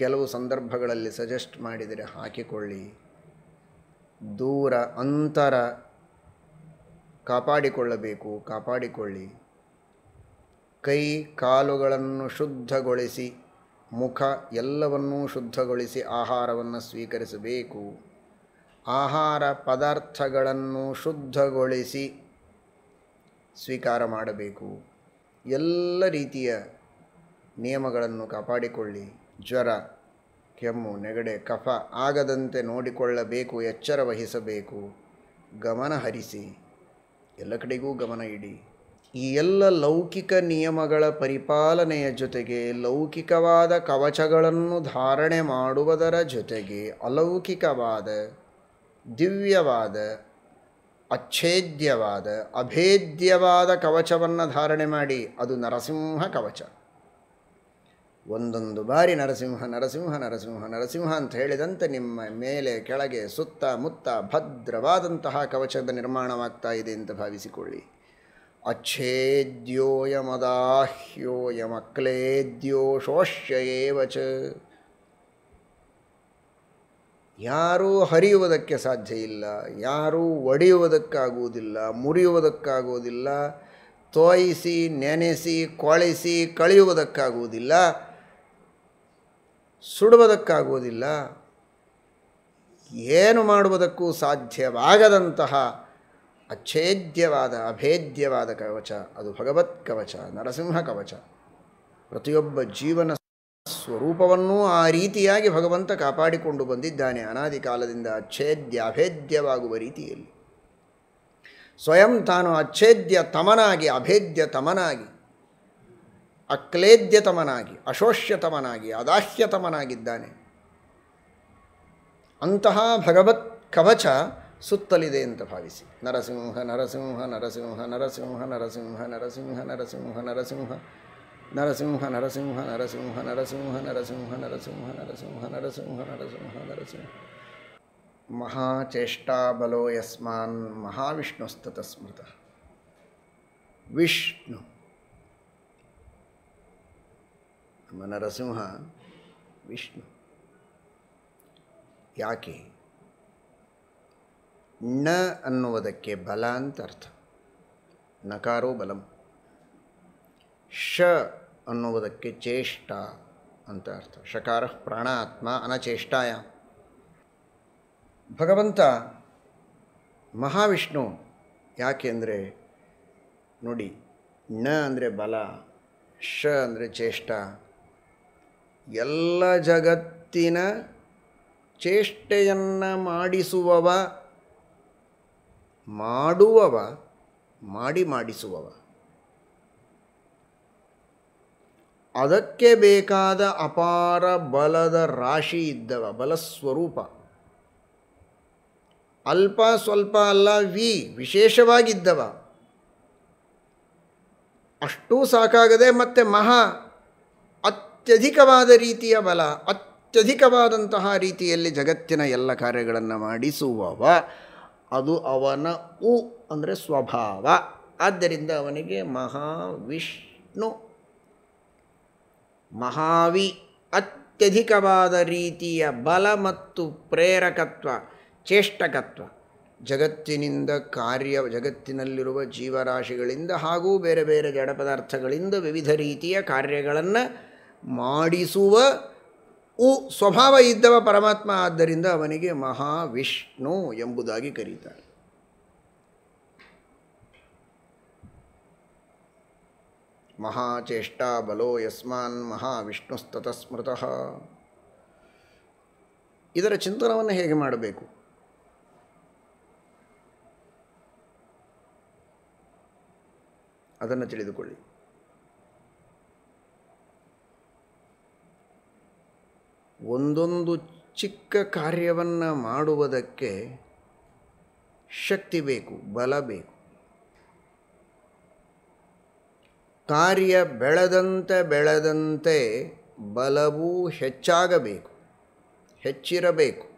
ಕೆಲವು ಸಂದರ್ಭಗಳಲ್ಲಿ ಸಜೆಸ್ಟ್ ಮಾಡಿದರೆ ಹಾಕಿಕೊಳ್ಳಿ. ದೂರ ಅಂತರ ಕಾಪಾಡಿಕೊಳ್ಳಬೇಕು, ಕಾಪಾಡಿಕೊಳ್ಳಿ. ಕೈ ಕಾಲುಗಳನ್ನು ಶುದ್ಧಗೊಳಿಸಿ, ಮುಖ ಎಲ್ಲವನ್ನೂ ಶುದ್ಧಗೊಳಿಸಿ ಆಹಾರವನ್ನು ಸ್ವೀಕರಿಸಬೇಕು. ಆಹಾರ ಪದಾರ್ಥಗಳನ್ನು ಶುದ್ಧಗೊಳಿಸಿ ಸ್ವೀಕಾರ ಮಾಡಬೇಕು. ಎಲ್ಲ ರೀತಿಯ ನಿಯಮಗಳನ್ನು ಕಾಪಾಡಿಕೊಳ್ಳಿ. ಜ್ವರ, ಕೆಮ್ಮು, ನೆಗಡೆ, ಕಫ ಆಗದಂತೆ ನೋಡಿಕೊಳ್ಳಬೇಕು, ಎಚ್ಚರ ವಹಿಸಬೇಕು. ಗಮನ ಹರಿಸಿ, ಎಲ್ಲ ಕಡೆಗೂ ಗಮನ ಇಡಿ. ಈ ಎಲ್ಲ ಲೌಕಿಕ ನಿಯಮಗಳ ಪರಿಪಾಲನೆಯ ಜೊತೆಗೆ ಲೌಕಿಕವಾದ ಕವಚಗಳನ್ನು ಧಾರಣೆ ಮಾಡುವುದರ ಜೊತೆಗೆ ಅಲೌಕಿಕವಾದ, ದಿವ್ಯವಾದ, ಅಚ್ಛೇದ್ಯವಾದ, ಅಭೇದ್ಯವಾದ ಕವಚವನ್ನು ಧಾರಣೆ ಮಾಡಿ. ಅದು ನರಸಿಂಹ ಕವಚ. ಒಂದೊಂದು ಬಾರಿ ನರಸಿಂಹ ನರಸಿಂಹ ನರಸಿಂಹ ನರಸಿಂಹ ಅಂತ ಹೇಳಿದಂತೆ ನಿಮ್ಮ ಮೇಲೆ ಕೆಳಗೆ ಸುತ್ತ ಮುತ್ತ ಭದ್ರವಾದಂತಹ ಕವಚದ ನಿರ್ಮಾಣವಾಗ್ತಾ ಇದೆ ಅಂತ ಭಾವಿಸಿಕೊಳ್ಳಿ. ಅಚ್ಛೇದ್ಯೋಯಮದಾಹ್ಯೋಯಮಕ್ಲೇದ್ಯೋ ಶೋಷ್ಯೇವಚ. ಯಾರೂ ಹರಿಯುವುದಕ್ಕೆ ಸಾಧ್ಯ ಇಲ್ಲ, ಯಾರೂ ಒಡೆಯುವುದಕ್ಕಾಗುವುದಿಲ್ಲ, ಮುರಿಯುವುದಕ್ಕಾಗುವುದಿಲ್ಲ, ತೋಯಿಸಿ ನೆನೆಸಿ ಕೊಳಿಸಿ ಕಳೆಯುವುದಕ್ಕಾಗುವುದಿಲ್ಲ, ಸುಡುವುದಕ್ಕಾಗುವುದಿಲ್ಲ. ಏನು ಮಾಡುವುದಕ್ಕೂ ಸಾಧ್ಯವಾಗದಂತಹ ಅಚ್ಛೇದ್ಯವಾದ, ಅಭೇದ್ಯವಾದ ಕವಚ ಅದು ಭಗವತ್ ಕವಚ, ನರಸಿಂಹ ಕವಚ. ಪ್ರತಿಯೊಬ್ಬ ಜೀವನ ಸ್ವರೂಪವನ್ನೂ ಆ ರೀತಿಯಾಗಿ ಭಗವಂತ ಕಾಪಾಡಿಕೊಂಡು ಬಂದಿದ್ದಾನೆ ಅನಾದಿ ಕಾಲದಿಂದ, ಅಚ್ಛೇದ್ಯ ಅಭೇದ್ಯವಾಗುವ ರೀತಿಯಲ್ಲಿ. ಸ್ವಯಂ ತಾನು ಅಚ್ಛೇದ್ಯ ತಮನಾಗಿ, ಅಭೇದ್ಯ ತಮನಾಗಿ, ಅಕ್ಲೇದ್ಯತಮನಾಗಿ, ಅಶೋಷ್ಯತಮನಾಗಿ, ಅದಾಹ್ಯತಮನಾಗಿದ್ದಾನೆ. ಅಂತಹ ಭಗವತ್ ಕವಚ ಸುತ್ತಲಿದೆ ಅಂತ ಭಾವಿಸಿ. ನರಸಿಂಹ ನರಸಿಂಹ ನರಸಿಂಹ ನರಸಿಂಹ ನರಸಿಂಹ ನರಸಿಂಹ ನರಸಿಂಹ ನರಸಿಂಹ ನರಸಿಂಹ ನರಸಿಂಹ ನರಸಿಂಹ ನರಸಿಂಹ ನರಸಿಂಹ ನರಸಿಂಹ ನರಸಿಂಹ ನರಸಿಂಹ ನರಸಿಂಹ ನರಸಿಂಹ. ಮಹಾಚೇಷ್ಟಾಬಲೋ ಯಸ್ಮಾನ್ ಮಹಾವಿಷ್ಣುಸ್ತತಃ ಸ್ಮೃತಃ. ವಿಷ್ಣು ನಮ್ಮ ನರಸಿಂಹ ವಿಷ್ಣು. ಯಾಕೆ? ಣ ಅನ್ನುವುದಕ್ಕೆ ಬಲ ಅಂತ ಅರ್ಥ. ನಕಾರೋ ಬಲಂ. ಶ ಅನ್ನುವುದಕ್ಕೆ ಚೇಷ್ಟ ಅಂತ ಅರ್ಥ. ಶಕಾರ ಪ್ರಾಣಾತ್ಮ ಅನಚೇಷ್ಟಾಯ. ಭಗವಂತ ಮಹಾವಿಷ್ಣು. ಯಾಕೆಂದರೆ ನೋಡಿ, ಣ ಅಂದರೆ ಬಲ, ಶ ಅಂದರೆ ಚೇಷ್ಟ. ಎಲ್ಲ ಜಗತ್ತಿನ ಚೇಷ್ಟೆಯನ್ನು ಮಾಡಿಸುವವ, ಮಾಡುವವ, ಮಾಡಿಸುವವ. ಅದಕ್ಕೆ ಬೇಕಾದ ಅಪಾರ ಬಲದ ರಾಶಿ ಇದ್ದವ, ಬಲಸ್ವರೂಪ. ಅಲ್ಪ ಸ್ವಲ್ಪ ಅಲ್ಲ, ವಿಶೇಷವಾಗಿದ್ದವ. ಅಷ್ಟೂ ಸಾಕಾಗದೆ ಮತ್ತೆ ಮಹಾ ಅತ್ಯಧಿಕವಾದ ರೀತಿಯ ಬಲ, ಅತ್ಯಧಿಕವಾದಂತಹ ರೀತಿಯಲ್ಲಿ ಜಗತ್ತಿನ ಎಲ್ಲ ಕಾರ್ಯಗಳನ್ನು ಮಾಡಿಸುವವ. ಅದು ಅವನ ಅಂದರೆ ಸ್ವಭಾವ. ಆದ್ದರಿಂದ ಅವನಿಗೆ ಮಹಾವಿಷ್ಣು. ಮಹಾವಿ ಅತ್ಯಧಿಕವಾದ ರೀತಿಯ ಬಲ ಮತ್ತು ಪ್ರೇರಕತ್ವ, ಚೇಷ್ಟಕತ್ವ. ಜಗತ್ತಿನಿಂದ ಜಗತ್ತಿನಲ್ಲಿರುವ ಜೀವರಾಶಿಗಳಿಂದ ಹಾಗೂ ಬೇರೆ ಬೇರೆ ಜಡ ಪದಾರ್ಥಗಳಿಂದ ವಿವಿಧ ರೀತಿಯ ಕಾರ್ಯಗಳನ್ನು ಮಾಡಿಸುವ ಸ್ವಭಾವ ಇದ್ದವ ಪರಮಾತ್ಮ. ಆದ್ದರಿಂದ ಅವನಿಗೆ ಮಹಾವಿಷ್ಣು ಎಂಬುದಾಗಿ ಕರೀತಾರೆ. ಮಹಾಚೇಷ್ಟಾ ಬಲೋ ಯಸ್ಮಾನ್ ಮಹಾವಿಷ್ಣುಸ್ತತಃ ಸ್ಮೃತಃ. ಇದರ ಚಿಂತನವನ್ನು ಹೇಗೆ ಮಾಡಬೇಕು? ಅದನ್ನು ತಿಳಿದುಕೊಳ್ಳಿ. ಒಂದೊಂದು ಚಿಕ್ಕ ಕಾರ್ಯವನ್ನು ಮಾಡುವುದಕ್ಕೆ ಶಕ್ತಿ ಬೇಕು, ಬಲ ಬೇಕು. ಕಾರ್ಯ ಬೆಳೆದಂತೆ ಬಲವೂ ಹೆಚ್ಚಾಗಬೇಕು, ಹೆಚ್ಚಿರಬೇಕು.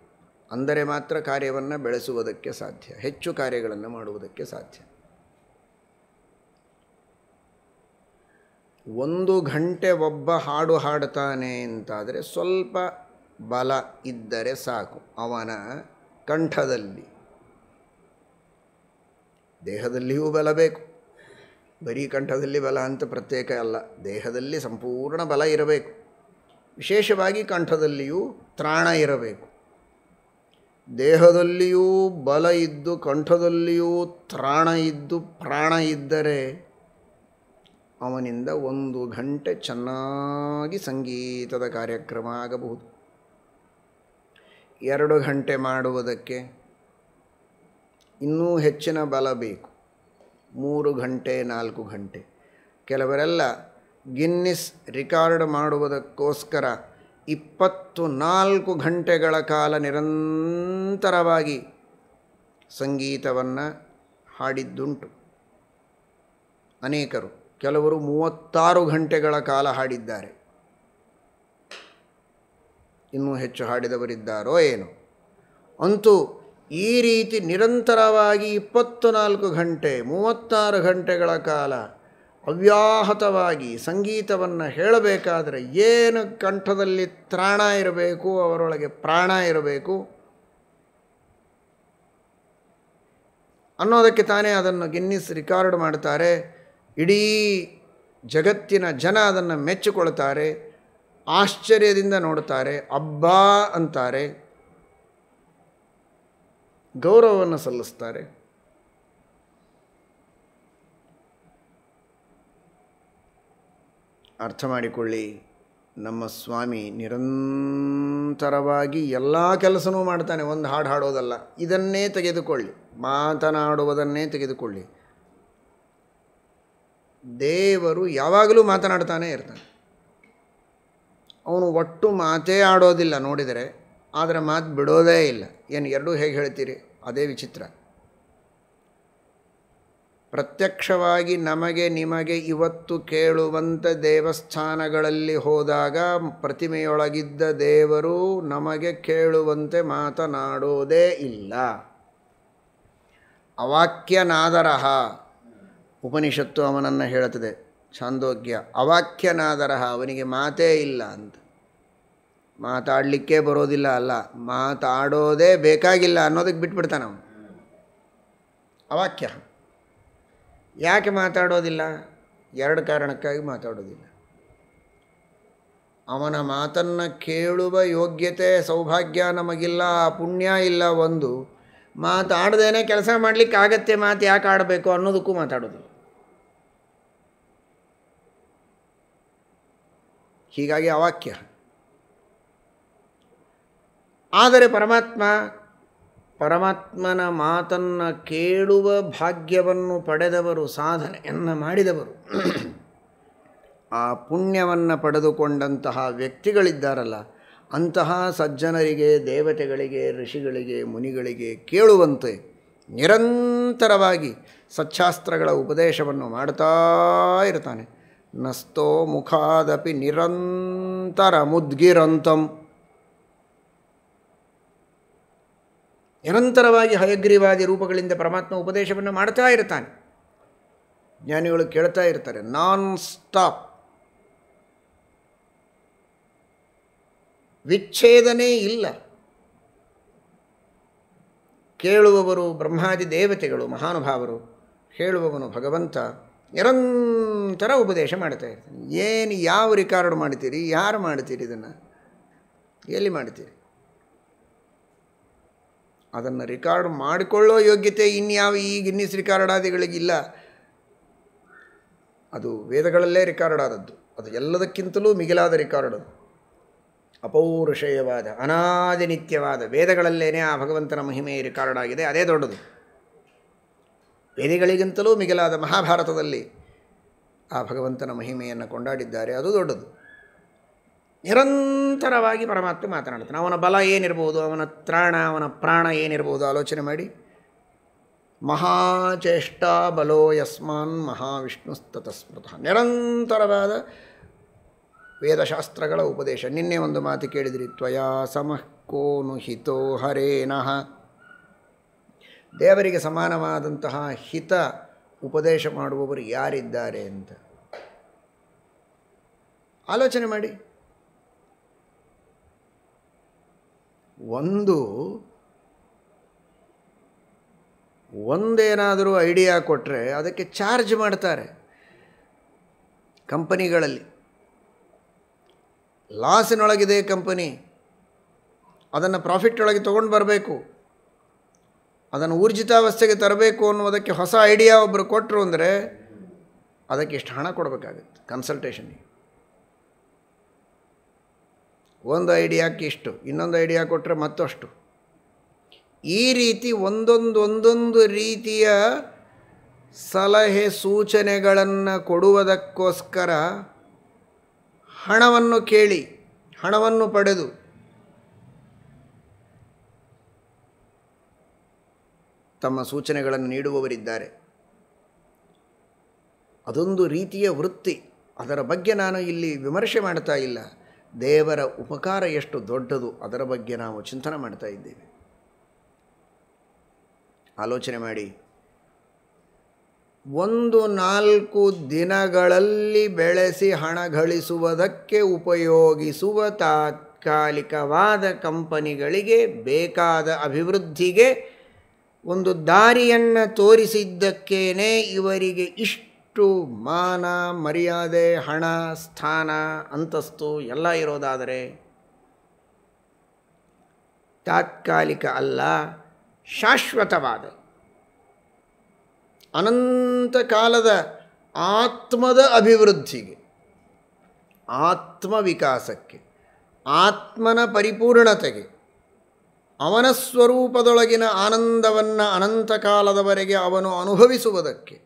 ಅಂದರೆ ಮಾತ್ರ ಕಾರ್ಯವನ್ನು ಬೆಳೆಸುವುದಕ್ಕೆ ಸಾಧ್ಯ, ಹೆಚ್ಚು ಕಾರ್ಯಗಳನ್ನು ಮಾಡುವುದಕ್ಕೆ ಸಾಧ್ಯ. 1 ಗಂಟೆ ಒಬ್ಬ ಹಾಡು ಹಾಡ್ತಾನೆ ಅಂತಾದರೆ ಸ್ವಲ್ಪ ಬಲ ಇದ್ದರೆ ಸಾಕು ಅವನ ಕಂಠದಲ್ಲಿ. ದೇಹದಲ್ಲಿಯೂ ಬಲ ಬೇಕು, ಬರೀ ಕಂಠದಲ್ಲಿ ಬಲ ಅಂತ ಪ್ರತ್ಯೇಕ ಅಲ್ಲ, ದೇಹದಲ್ಲಿ ಸಂಪೂರ್ಣ ಬಲ ಇರಬೇಕು. ವಿಶೇಷವಾಗಿ ಕಂಠದಲ್ಲಿಯೂ ತ್ರಾಣ ಇರಬೇಕು. ದೇಹದಲ್ಲಿಯೂ ಬಲ ಇದ್ದು ಕಂಠದಲ್ಲಿಯೂ ತ್ರಾಣ ಇದ್ದು ಪ್ರಾಣ ಇದ್ದರೆ ಅವನಿಂದ 1 ಗಂಟೆ ಚೆನ್ನಾಗಿ ಸಂಗೀತದ ಕಾರ್ಯಕ್ರಮ ಆಗಬಹುದು. 2 ಗಂಟೆ ಮಾಡುವುದಕ್ಕೆ ಇನ್ನೂ ಹೆಚ್ಚಿನ ಬಲ ಬೇಕು, 3 ಗಂಟೆ 4 ಗಂಟೆ. ಕೆಲವರೆಲ್ಲ ಗಿನ್ನಿಸ್ ರಿಕಾರ್ಡ್ ಮಾಡುವುದಕ್ಕೋಸ್ಕರ 24 ಗಂಟೆಗಳ ಕಾಲ ನಿರಂತರವಾಗಿ ಸಂಗೀತವನ್ನು ಹಾಡಿದ್ದುಂಟು ಅನೇಕರು. ಕೆಲವರು 36 ಗಂಟೆಗಳ ಕಾಲ ಹಾಡಿದ್ದಾರೆ. ಇನ್ನೂ ಹೆಚ್ಚು ಹಾಡಿದವರಿದ್ದಾರೋ ಏನೋ. ಅಂತೂ ಈ ರೀತಿ ನಿರಂತರವಾಗಿ 24 ಗಂಟೆ 36 ಗಂಟೆಗಳ ಕಾಲ ಅವ್ಯಾಹತವಾಗಿ ಸಂಗೀತವನ್ನು ಹೇಳಬೇಕಾದರೆ ಏನು ಕಂಠದಲ್ಲಿ ತ್ರಾಣ ಇರಬೇಕು, ಅವರೊಳಗೆ ಪ್ರಾಣ ಇರಬೇಕು ಅನ್ನೋದಕ್ಕೆ ತಾನೇ ಅದನ್ನು ಗಿನ್ನಿಸ್ ರಿಕಾರ್ಡ್ ಮಾಡ್ತಾರೆ. ಇಡೀ ಜಗತ್ತಿನ ಜನ ಅದನ್ನು ಮೆಚ್ಚಿಕೊಳ್ತಾರೆ, ಆಶ್ಚರ್ಯದಿಂದ ನೋಡ್ತಾರೆ, ಅಬ್ಬಾ ಅಂತಾರೆ, ಗೌರವವನ್ನು ಸಲ್ಲಿಸ್ತಾರೆ. ಅರ್ಥ ಮಾಡಿಕೊಳ್ಳಿ, ನಮ್ಮ ಸ್ವಾಮಿ ನಿರಂತರವಾಗಿ ಎಲ್ಲ ಕೆಲಸನೂ ಮಾಡ್ತಾನೆ, ಒಂದು ಹಾಡು ಹಾಡೋದಲ್ಲ. ಇದನ್ನೇ ತೆಗೆದುಕೊಳ್ಳಿ, ಮಾತನಾಡುವುದನ್ನೇ ತೆಗೆದುಕೊಳ್ಳಿ. ದೇವರು ಯಾವಾಗಲೂ ಮಾತನಾಡ್ತಾನೆ ಇರ್ತಾನೆ. ಅವನು ಒಟ್ಟು ಮಾತೇ ಆಡೋದಿಲ್ಲ ನೋಡಿದರೆ, ಆದರೆ ಮಾತು ಬಿಡೋದೇ ಇಲ್ಲ. ಏನು ಎರಡೂ ಹೇಗೆ ಹೇಳ್ತೀರಿ? ಅದೇ ವಿಚಿತ್ರ. ಪ್ರತ್ಯಕ್ಷವಾಗಿ ನಮಗೆ ನಿಮಗೆ ಇವತ್ತು ಕೇಳುವಂಥ ದೇವಸ್ಥಾನಗಳಲ್ಲಿ ಹೋದಾಗ ಪ್ರತಿಮೆಯೊಳಗಿದ್ದ ದೇವರು ನಮಗೆ ಕೇಳುವಂತೆ ಮಾತನಾಡೋದೇ ಇಲ್ಲ. ಅವಾಕ್ಯನಾದರಹ, ಉಪನಿಷತ್ತು ಅವನನ್ನು ಹೇಳುತ್ತದೆ, ಛಾಂದೋಗ್ಯ. ಅವಾಕ್ಯನಾದರಹ, ಅವನಿಗೆ ಮಾತೇ ಇಲ್ಲ ಅಂತ. ಮಾತಾಡಲಿಕ್ಕೆ ಬರೋದಿಲ್ಲ ಅಲ್ಲ, ಮಾತಾಡೋದೇ ಬೇಕಾಗಿಲ್ಲ ಅನ್ನೋದಕ್ಕೆ ಬಿಟ್ಬಿಡ್ತಾನೆ ಅವನು. ಅವಾಕ್ಯ. ಯಾಕೆ ಮಾತಾಡೋದಿಲ್ಲ? 2 ಕಾರಣಕ್ಕಾಗಿ ಮಾತಾಡೋದಿಲ್ಲ. ಅವನ ಮಾತನ್ನು ಕೇಳುವ ಯೋಗ್ಯತೆ ಸೌಭಾಗ್ಯ ನಮಗಿಲ್ಲ, ಪುಣ್ಯ ಇಲ್ಲ. ಒಂದು ಮಾತಾಡದೇನೆ ಕೆಲಸ ಮಾಡಲಿಕ್ಕೆ ಆಗತ್ತೆ, ಮಾತು ಯಾಕೆ ಆಡಬೇಕು ಅನ್ನೋದಕ್ಕೂ ಮಾತಾಡೋದಿಲ್ಲ. ಹೀಗಾಗಿ ಅವಾಕ್ಯ. ಆದರೆ ಪರಮಾತ್ಮನ ಮಾತನ್ನು ಕೇಳುವ ಭಾಗ್ಯವನ್ನು ಪಡೆದವರು, ಸಾಧನೆಯನ್ನು ಮಾಡಿದವರು, ಆ ಪುಣ್ಯವನ್ನು ಪಡೆದುಕೊಂಡಂತಹ ವ್ಯಕ್ತಿಗಳಿದ್ದಾರಲ್ಲ, ಅಂತಹ ಸಜ್ಜನರಿಗೆ, ದೇವತೆಗಳಿಗೆ, ಋಷಿಗಳಿಗೆ, ಮುನಿಗಳಿಗೆ ಕೇಳುವಂತೆ ನಿರಂತರವಾಗಿ ಸಚ್ಛಾಸ್ತ್ರಗಳ ಉಪದೇಶವನ್ನು ಮಾಡ್ತಾ ಇರ್ತಾನೆ. ನಸ್ತೋ ಮುಖಾದಪಿ ನಿರಂತರ ಮುದ್ಗಿರಂತಂ. ನಿರಂತರವಾಗಿ ಹಯಗ್ರೀವಾದಿ ರೂಪಗಳಿಂದ ಪರಮಾತ್ಮ ಉಪದೇಶವನ್ನು ಮಾಡ್ತಾ ಇರ್ತಾನೆ. ಜ್ಞಾನಿಗಳು ಕೇಳ್ತಾ ಇರ್ತಾರೆ, ನಾನ್ ಸ್ಟಾಪ್. ವಿಚ್ಛೇದನೇ ಇಲ್ಲ. ಕೇಳುವವರು ಬ್ರಹ್ಮಾದಿ ದೇವತೆಗಳು, ಮಹಾನುಭಾವರು, ಹೇಳುವವನು ಭಗವಂತ. ನಿರಂತರ ಉಪದೇಶ ಮಾಡ್ತಾ ಇರ್ತಾನೆ. ಏನು ಯಾವ ರಿಕಾರ್ಡ್ ಮಾಡ್ತೀರಿ? ಯಾರು ಮಾಡ್ತೀರಿ? ಇದನ್ನು ಎಲ್ಲಿ ಮಾಡ್ತೀರಿ? ಅದನ್ನು ರಿಕಾರ್ಡ್ ಮಾಡಿಕೊಳ್ಳೋ ಯೋಗ್ಯತೆ ಇನ್ಯಾವ ಈ ಗಿನ್ನಿಸ್ ರಿಕಾರ್ಡಾದಿಗಳಿಗಿಲ್ಲ. ಅದು ವೇದಗಳಲ್ಲೇ ರಿಕಾರ್ಡ್ ಆದದ್ದು. ಅದು ಎಲ್ಲದಕ್ಕಿಂತಲೂ ಮಿಗಿಲಾದ ರಿಕಾರ್ಡ್. ಅದು ಅಪೌರುಷೇಯವಾದ ಅನಾದಿ ನಿತ್ಯವಾದ ವೇದಗಳಲ್ಲೇನೇ ಆ ಭಗವಂತನ ಮಹಿಮೆ ರಿಕಾರ್ಡ್ ಆಗಿದೆ. ಅದೇ ದೊಡ್ಡದು. ವೇದಗಳಿಗಿಂತಲೂ ಮಿಗಿಲಾದ ಮಹಾಭಾರತದಲ್ಲಿ ಆ ಭಗವಂತನ ಮಹಿಮೆಯನ್ನು ಕೊಂಡಾಡಿದ್ದಾರೆ. ಅದು ದೊಡ್ಡದು. ನಿರಂತರವಾಗಿ ಪರಮಾತ್ಮ ಮಾತನಾಡ್ತಾನೆ. ಅವನ ಬಲ ಏನಿರ್ಬೋದು, ಅವನ ತ್ರಾಣ, ಅವನ ಪ್ರಾಣ ಏನಿರ್ಬೋದು ಆಲೋಚನೆ ಮಾಡಿ. ಮಹಾಚೇಷ್ಟಾ ಬಲೋ ಯಸ್ಮಾನ್ ಮಹಾವಿಷ್ಣುಸ್ತತಸ್ಮೃತಃ. ನಿರಂತರವಾದ ವೇದಶಾಸ್ತ್ರಗಳ ಉಪದೇಶ. ನಿನ್ನೆ ಒಂದು ಮಾತು ಕೇಳಿದಿರಿ, ತ್ವಯಾ ಸಮಃ ಕೋನು ಹಿತೋ ಹರೇನಃ. ದೇವರಿಗೆ ಸಮಾನವಾದಂತಹ ಹಿತ ಉಪದೇಶ ಮಾಡುವವರು ಯಾರಿದ್ದಾರೆ ಅಂತ. ಆಲೋಚನೆ ಮಾಡಿ. ಒಂದೇನಾದರೂ ಐಡಿಯಾ ಕೊಟ್ಟರೆ ಅದಕ್ಕೆ ಚಾರ್ಜ್ ಮಾಡ್ತಾರೆ ಕಂಪನಿಗಳಲ್ಲಿ. ಲಾಸಿನೊಳಗಿದೆ ಕಂಪನಿ, ಅದನ್ನು ಪ್ರಾಫಿಟ್ ಒಳಗೆ ತೊಗೊಂಡು ಬರಬೇಕು, ಅದನ್ನು ಊರ್ಜಿತಾವಸ್ಥೆಗೆ ತರಬೇಕು ಅನ್ನೋದಕ್ಕೆ ಹೊಸ ಐಡಿಯಾ ಒಬ್ಬರು ಕೊಟ್ಟರು ಅಂದರೆ ಅದಕ್ಕೆ ಇಷ್ಟು ಹಣ ಕೊಡಬೇಕಾಗುತ್ತೆ ಕನ್ಸಲ್ಟೇಷನ್ಗೆ. ಒಂದು ಐಡಿಯಾಕ್ಕೆ ಇಷ್ಟು, ಇನ್ನೊಂದು ಐಡಿಯಾ ಕೊಟ್ಟರೆ ಮತ್ತಷ್ಟು. ಈ ರೀತಿ ಒಂದೊಂದು ರೀತಿಯ ಸಲಹೆ ಸೂಚನೆಗಳನ್ನು ಕೊಡುವುದಕ್ಕೋಸ್ಕರ ಹಣವನ್ನು ಕೇಳಿ, ಹಣವನ್ನು ಪಡೆದು ತಮ್ಮ ಸೂಚನೆಗಳನ್ನು ನೀಡುವವರಿದ್ದಾರೆ. ಅದೊಂದು ರೀತಿಯ ವೃತ್ತಿ. ಅದರ ಬಗ್ಗೆ ನಾನು ಇಲ್ಲಿ ವಿಮರ್ಶೆ ಮಾಡ್ತಾ ಇಲ್ಲ. ದೇವರ ಉಪಕಾರ ಎಷ್ಟು ದೊಡ್ಡದು ಅದರ ಬಗ್ಗೆ ನಾವು ಚಿಂತನೆ ಮಾಡ್ತಾ ಇದ್ದೇವೆ. ಆಲೋಚನೆ ಮಾಡಿ. 1-4 ದಿನಗಳಲ್ಲಿ ಬೆಳೆಸಿ ಹಣ ಗಳಿಸುವುದಕ್ಕೆ ಉಪಯೋಗಿಸುವ ತಾತ್ಕಾಲಿಕವಾದ ಕಂಪನಿಗಳಿಗೆ ಬೇಕಾದ ಅಭಿವೃದ್ಧಿಗೆ ಒಂದು ದಾರಿಯನ್ನು ತೋರಿಸಿದ್ದಕ್ಕೇನೆ ಇವರಿಗೆ ಇಷ್ಟು ಮಾನ ಮರ್ಯಾದೆ, ಹಣ, ಸ್ಥಾನ, ಅಂತಸ್ತು ಎಲ್ಲ ಇರೋದಾದರೆ ತಾತ್ಕಾಲಿಕ ಅಲ್ಲ, ಶಾಶ್ವತವಾದ ಅನಂತ ಕಾಲದ ಆತ್ಮದ ಅಭಿವೃದ್ಧಿಗೆ, ಆತ್ಮ ವಿಕಾಸಕ್ಕೆ, ಆತ್ಮನ ಪರಿಪೂರ್ಣತೆಗೆ, ಅವನ ಸ್ವರೂಪದೊಳಗಿನ ಆನಂದವನ್ನು ಅನಂತ ಕಾಲದವರೆಗೆ ಅವನು ಅನುಭವಿಸುವುದಕ್ಕೆ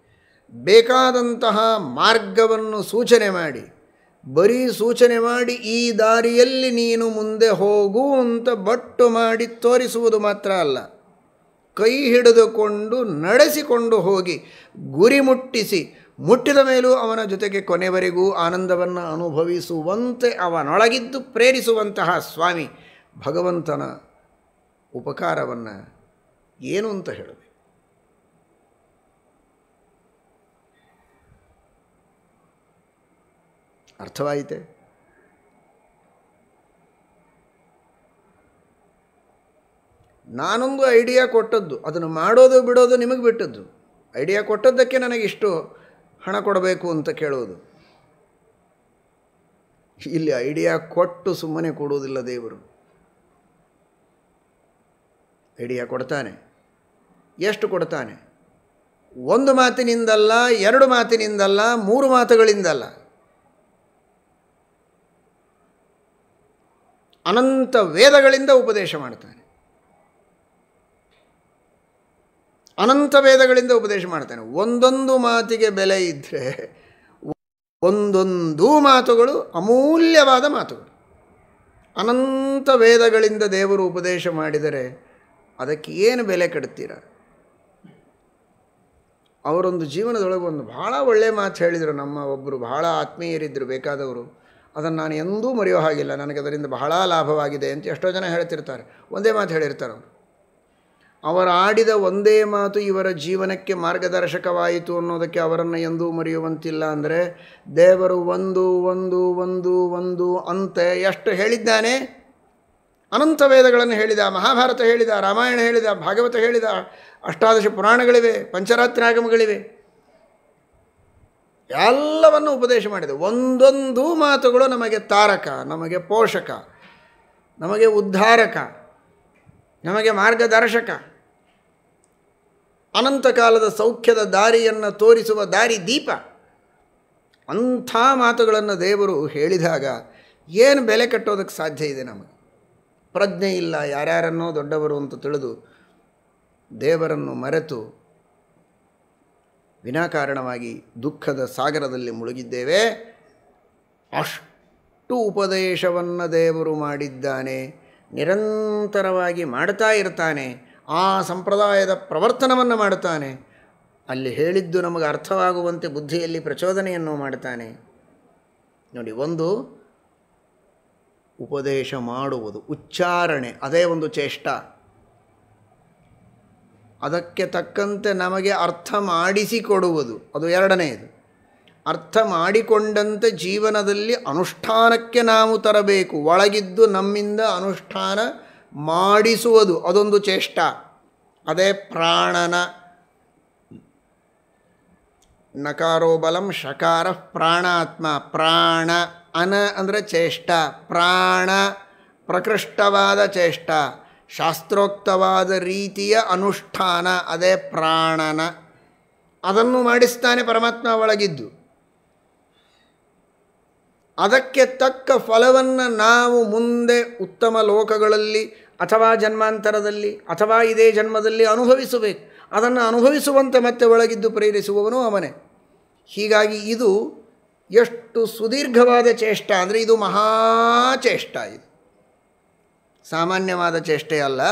ಬೇಕಾದಂತಹ ಮಾರ್ಗವನ್ನು ಸೂಚನೆ ಮಾಡಿ, ಬರೀ ಸೂಚನೆ ಮಾಡಿ ಈ ದಾರಿಯಲ್ಲಿ ನೀನು ಮುಂದೆ ಹೋಗು ಅಂತ ಬಟ್ಟು ಮಾಡಿ ತೋರಿಸುವುದು ಮಾತ್ರ ಅಲ್ಲ, ಕೈ ಹಿಡಿದುಕೊಂಡು ನಡೆಸಿಕೊಂಡು ಹೋಗಿ ಗುರಿ ಮುಟ್ಟಿಸಿ, ಮುಟ್ಟಿದ ಮೇಲೂ ಅವನ ಜೊತೆಗೆ ಕೊನೆವರೆಗೂ ಆನಂದವನ್ನು ಅನುಭವಿಸುವಂತೆ ಅವನೊಳಗಿದ್ದು ಪ್ರೇರಿಸುವಂತಹ ಸ್ವಾಮಿ ಭಗವಂತನ ಉಪಕಾರವನ್ನು ಏನು ಅಂತ ಹೇಳಬೇಕು? ಅರ್ಥವಾಯಿತೆ? ನಾನೊಂದು ಐಡಿಯಾ ಕೊಟ್ಟದ್ದು, ಅದನ್ನು ಮಾಡೋದು ಬಿಡೋದು ನಿಮಗೆ ಬಿಟ್ಟದ್ದು. ಐಡಿಯಾ ಕೊಟ್ಟದ್ದಕ್ಕೆ ನನಗಿಷ್ಟು ಹಣ ಕೊಡಬೇಕು ಅಂತ ಕೇಳೋದು. ಇಲ್ಲಿ ಐಡಿಯಾ ಕೊಟ್ಟು ಸುಮ್ಮನೆ ಕೊಡುವುದಿಲ್ಲ ದೇವರು. ಐಡಿಯಾ ಕೊಡ್ತಾನೆ. ಎಷ್ಟು ಕೊಡ್ತಾನೆ? 1 ಮಾತಿನಿಂದಲ್ಲ, 2 ಮಾತಿನಿಂದಲ್ಲ, 3 ಮಾತುಗಳಿಂದಲ್ಲ, ಅನಂತ ವೇದಗಳಿಂದ ಉಪದೇಶ ಮಾಡ್ತಾನೆ. ಅನಂತ ವೇದಗಳಿಂದ ಉಪದೇಶ ಮಾಡ್ತಾನೆ. ಒಂದೊಂದು ಮಾತಿಗೆ ಬೆಲೆ ಇದ್ದರೆ ಒಂದೊಂದು ಮಾತುಗಳು ಅಮೂಲ್ಯವಾದ ಮಾತುಗಳು. ಅನಂತ ವೇದಗಳಿಂದ ದೇವರು ಉಪದೇಶ ಮಾಡಿದರೆ ಅದಕ್ಕೆ ಏನು ಬೆಲೆ ಕಟ್ತೀರ? ಅವರೊಂದು ಜೀವನದೊಳಗೆ ಒಂದು ಭಾಳ ಒಳ್ಳೆಯ ಮಾತು ಹೇಳಿದರು. ನಮ್ಮ ಒಬ್ಬರು ಬಹಳ ಆತ್ಮೀಯರಿದ್ದರು, ಬೇಕಾದವರು. ಅದನ್ನು ನಾನು ಎಂದೂ ಮರೆಯೋ ಹಾಗಿಲ್ಲ. ನನಗೆ ಅದರಿಂದ ಬಹಳ ಲಾಭವಾಗಿದೆ ಅಂತ ಎಷ್ಟೋ ಜನ ಹೇಳ್ತಿರ್ತಾರೆ. ಒಂದೇ ಮಾತು ಹೇಳಿರ್ತಾರೆ ಅವರು. ಅವರು ಆಡಿದ ಒಂದೇ ಮಾತು ಇವರ ಜೀವನಕ್ಕೆ ಮಾರ್ಗದರ್ಶಕವಾಯಿತು ಅನ್ನೋದಕ್ಕೆ ಅವರನ್ನು ಎಂದೂ ಮರೆಯುವಂತಿಲ್ಲ. ಅಂದರೆ ದೇವರು ಒಂದು ಒಂದು ಒಂದು ಒಂದು ಅಂತ ಎಷ್ಟು ಹೇಳಿದ್ದಾನೆ? ಅನಂತ ವೇದಗಳನ್ನು ಹೇಳಿದ, ಮಹಾಭಾರತ ಹೇಳಿದ, ರಾಮಾಯಣ ಹೇಳಿದ, ಭಾಗವತ ಹೇಳಿದ, ಅಷ್ಟಾದಶ ಪುರಾಣಗಳಿವೆ, ಪಂಚರಾತ್ರಾಗಮಗಳಿವೆ, ಎಲ್ಲವನ್ನು ಉಪದೇಶ ಮಾಡಿದೆ. ಒಂದೊಂದು ಮಾತುಗಳು ನಮಗೆ ತಾರಕ, ನಮಗೆ ಪೋಷಕ, ನಮಗೆ ಉದ್ಧಾರಕ, ನಮಗೆ ಮಾರ್ಗದರ್ಶಕ, ಅನಂತ ಕಾಲದ ಸೌಖ್ಯದ ದಾರಿಯನ್ನು ತೋರಿಸುವ ದಾರಿ ದೀಪ. ಅಂಥ ಮಾತುಗಳನ್ನು ದೇವರು ಹೇಳಿದಾಗ ಏನು ಬೆಲೆ ಕಟ್ಟೋದಕ್ಕೆ ಸಾಧ್ಯ ಇದೆ? ನಮಗೆ ಪ್ರಜ್ಞೆ ಇಲ್ಲ. ಯಾರ್ಯಾರನ್ನೋ ದೊಡ್ಡವರು ಅಂತ ತಿಳಿದು ದೇವರನ್ನು ಮರೆತು ವಿನಾಕಾರಣವಾಗಿ ದುಃಖದ ಸಾಗರದಲ್ಲಿ ಮುಳುಗಿದ್ದೇವೆ. ಅಷ್ಟು ಉಪದೇಶವನ್ನು ದೇವರು ಮಾಡಿದ್ದಾನೆ, ನಿರಂತರವಾಗಿ ಮಾಡ್ತಾ ಇರ್ತಾನೆ. ಆ ಸಂಪ್ರದಾಯದ ಪ್ರವರ್ತನವನ್ನು ಮಾಡ್ತಾನೆ. ಅಲ್ಲಿ ಹೇಳಿದ್ದು ನಮಗೆ ಅರ್ಥವಾಗುವಂತೆ ಬುದ್ಧಿಯಲ್ಲಿ ಪ್ರಚೋದನೆಯನ್ನು ಮಾಡ್ತಾನೆ. ನೋಡಿ, ಒಂದು ಉಪದೇಶ ಮಾಡುವುದು, ಉಚ್ಚಾರಣೆ, ಅದೇ ಒಂದು ಚೇಷ್ಟ. ಅದಕ್ಕೆ ತಕ್ಕಂತೆ ನಮಗೆ ಅರ್ಥ ಮಾಡಿಸಿಕೊಡುವುದು, ಅದು ಎರಡನೆಯದು. ಅರ್ಥ ಮಾಡಿಕೊಂಡಂತೆ ಜೀವನದಲ್ಲಿ ಅನುಷ್ಠಾನಕ್ಕೆ ನಾವು ತರಬೇಕು. ಒಳಗಿದ್ದು ನಮ್ಮಿಂದ ಅನುಷ್ಠಾನ ಮಾಡಿಸುವುದು ಅದೊಂದು ಚೇಷ್ಟ. ಅದೇ ಪ್ರಾಣನ ನಕಾರೋ ಬಲಂ ಶಕಾರ ಪ್ರಾಣಾತ್ಮ. ಪ್ರಾಣ ಅನ ಅಂದರೆ ಚೇಷ್ಟ, ಪ್ರಾಣ ಪ್ರಕೃಷ್ಟವಾದ ಚೇಷ್ಟ, ಶಾಸ್ತ್ರೋಕ್ತವಾದ ರೀತಿಯ ಅನುಷ್ಠಾನ, ಅದೇ ಪ್ರಾಣನ. ಅದನ್ನು ಮಾಡಿಸ್ತಾನೆ ಪರಮಾತ್ಮ ಒಳಗಿದ್ದು. ಅದಕ್ಕೆ ತಕ್ಕ ಫಲವನ್ನು ನಾವು ಮುಂದೆ ಉತ್ತಮ ಲೋಕಗಳಲ್ಲಿ ಅಥವಾ ಜನ್ಮಾಂತರದಲ್ಲಿ ಅಥವಾ ಇದೇ ಜನ್ಮದಲ್ಲಿ ಅನುಭವಿಸಬೇಕು. ಅದನ್ನು ಅನುಭವಿಸುವಂತೆ ಮತ್ತೆ ಒಳಗಿದ್ದು ಪ್ರೇರಿಸುವವನು ಅವನೇ. ಹೀಗಾಗಿ ಇದು ಎಷ್ಟು ಸುದೀರ್ಘವಾದ ಚೇಷ್ಟ ಅಂದರೆ ಇದು ಮಹಾಚೇಷ್ಟ. ಇದು ಸಾಮಾನ್ಯವಾದ ಚೇಷ್ಟೆ ಅಲ್ಲ.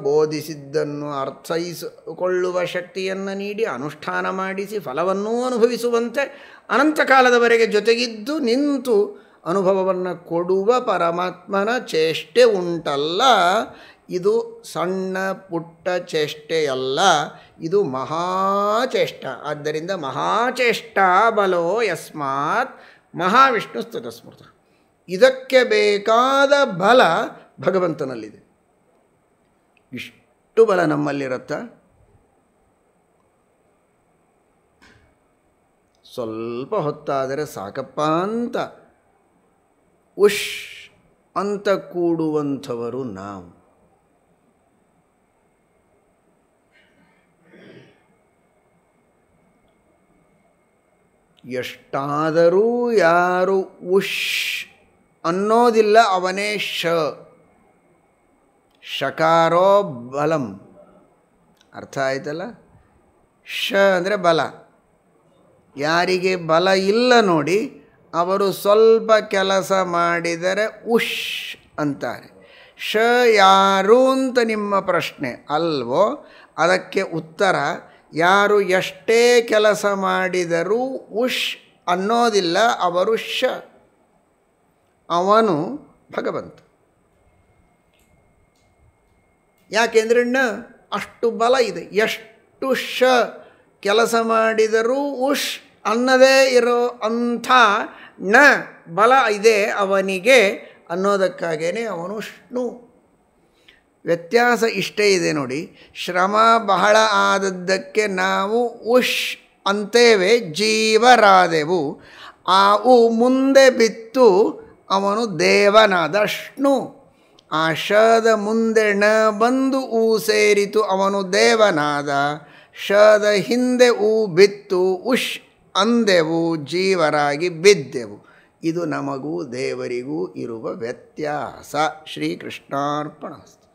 ಬೋಧಿಸಿದ್ದನ್ನು ಅರ್ಥೈಸಿಕೊಳ್ಳುವ ಶಕ್ತಿಯನ್ನು ನೀಡಿ ಅನುಷ್ಠಾನ ಮಾಡಿಸಿ ಫಲವನ್ನೂ ಅನುಭವಿಸುವಂತೆ ಅನಂತಕಾಲದವರೆಗೆ ಜೊತೆಗಿದ್ದು ನಿಂತು ಅನುಭವವನ್ನು ಕೊಡುವ ಪರಮಾತ್ಮನ ಚೇಷ್ಟೆ ಉಂಟಲ್ಲ, ಇದು ಸಣ್ಣ ಪುಟ್ಟ ಚೇಷ್ಟೆಯಲ್ಲ, ಇದು ಮಹಾಚೇಷ್ಟ. ಆದ್ದರಿಂದ ಮಹಾಚೇಷ್ಟಾ ಬಲೋ ಯಸ್ಮಾತ್ ಮಹಾವಿಷ್ಣು ಸ್ತುತಸ್ಮೃತ. ಇದಕ್ಕೆ ಬೇಕಾದ ಬಲ ಭಗವಂತನಲ್ಲಿದೆ. ಇಷ್ಟು ಬಲ ನಮ್ಮಲ್ಲಿರುತ್ತಾ? ಸ್ವಲ್ಪ ಹೊತ್ತಾದರೆ ಸಾಕಪ್ಪ ಅಂತ ಉಷ್ ಅಂತ ಕೂಡುವಂಥವರು ನಾವು. ಎಷ್ಟಾದರೂ ಯಾರು ಉಷ್ ಅನ್ನೋದಿಲ್ಲ ಅವನೇ ಶಕಾರೋ ಬಲಂ. ಅರ್ಥ ಆಯ್ತಲ್ಲ? ಅಂದರೆ ಬಲ. ಯಾರಿಗೆ ಬಲ ಇಲ್ಲ ನೋಡಿ ಅವರು ಸ್ವಲ್ಪ ಕೆಲಸ ಮಾಡಿದರೆ ಉಷ್ ಅಂತಾರೆ. ಯಾರು ಅಂತ ನಿಮ್ಮ ಪ್ರಶ್ನೆ ಅಲ್ವೋ? ಅದಕ್ಕೆ ಉತ್ತರ, ಯಾರು ಎಷ್ಟೇ ಕೆಲಸ ಮಾಡಿದರೂ ಉಷ್ ಅನ್ನೋದಿಲ್ಲ ಅವರು ಅವನು ಭಗವಂತ. ಯಾಕೆಂದರೆ ಅಷ್ಟು ಬಲ ಇದೆ. ಎಷ್ಟು ಕೆಲಸ ಮಾಡಿದರೂ ಉಷ್ ಅನ್ನದೇ ಇರೋ ಅಂಥ ಬಲ ಇದೆ ಅವನಿಗೆ ಅನ್ನೋದಕ್ಕಾಗೇ ಅವನು ವಿಷ್ಣು. ವ್ಯತ್ಯಾಸ ಇಷ್ಟೇ ಇದೆ ನೋಡಿ. ಶ್ರಮ ಬಹಳ ಆದದ್ದಕ್ಕೆ ನಾವು ಉಷ್ ಅಂತೇವೆ, ಜೀವರಾದೆವು. ಆ ಮುಂದೆ ಬಿತ್ತು ಅವನು ದೇವನಾದ ವಿಷ್ಣು. ಆ ಶದ ಮುಂದೆ ಬಂದು ಸೇರಿತು ಅವನು ದೇವನಾದ. ಶದ ಹಿಂದೆ ಬಿತ್ತು ಉಷ್ ಅಂದೆವು, ಜೀವರಾಗಿ ಬಿದ್ದೆವು. ಇದು ನಮಗೂ ದೇವರಿಗೂ ಇರುವ ವ್ಯತ್ಯಾಸ. ಶ್ರೀಕೃಷ್ಣಾರ್ಪಣಮಸ್ತು.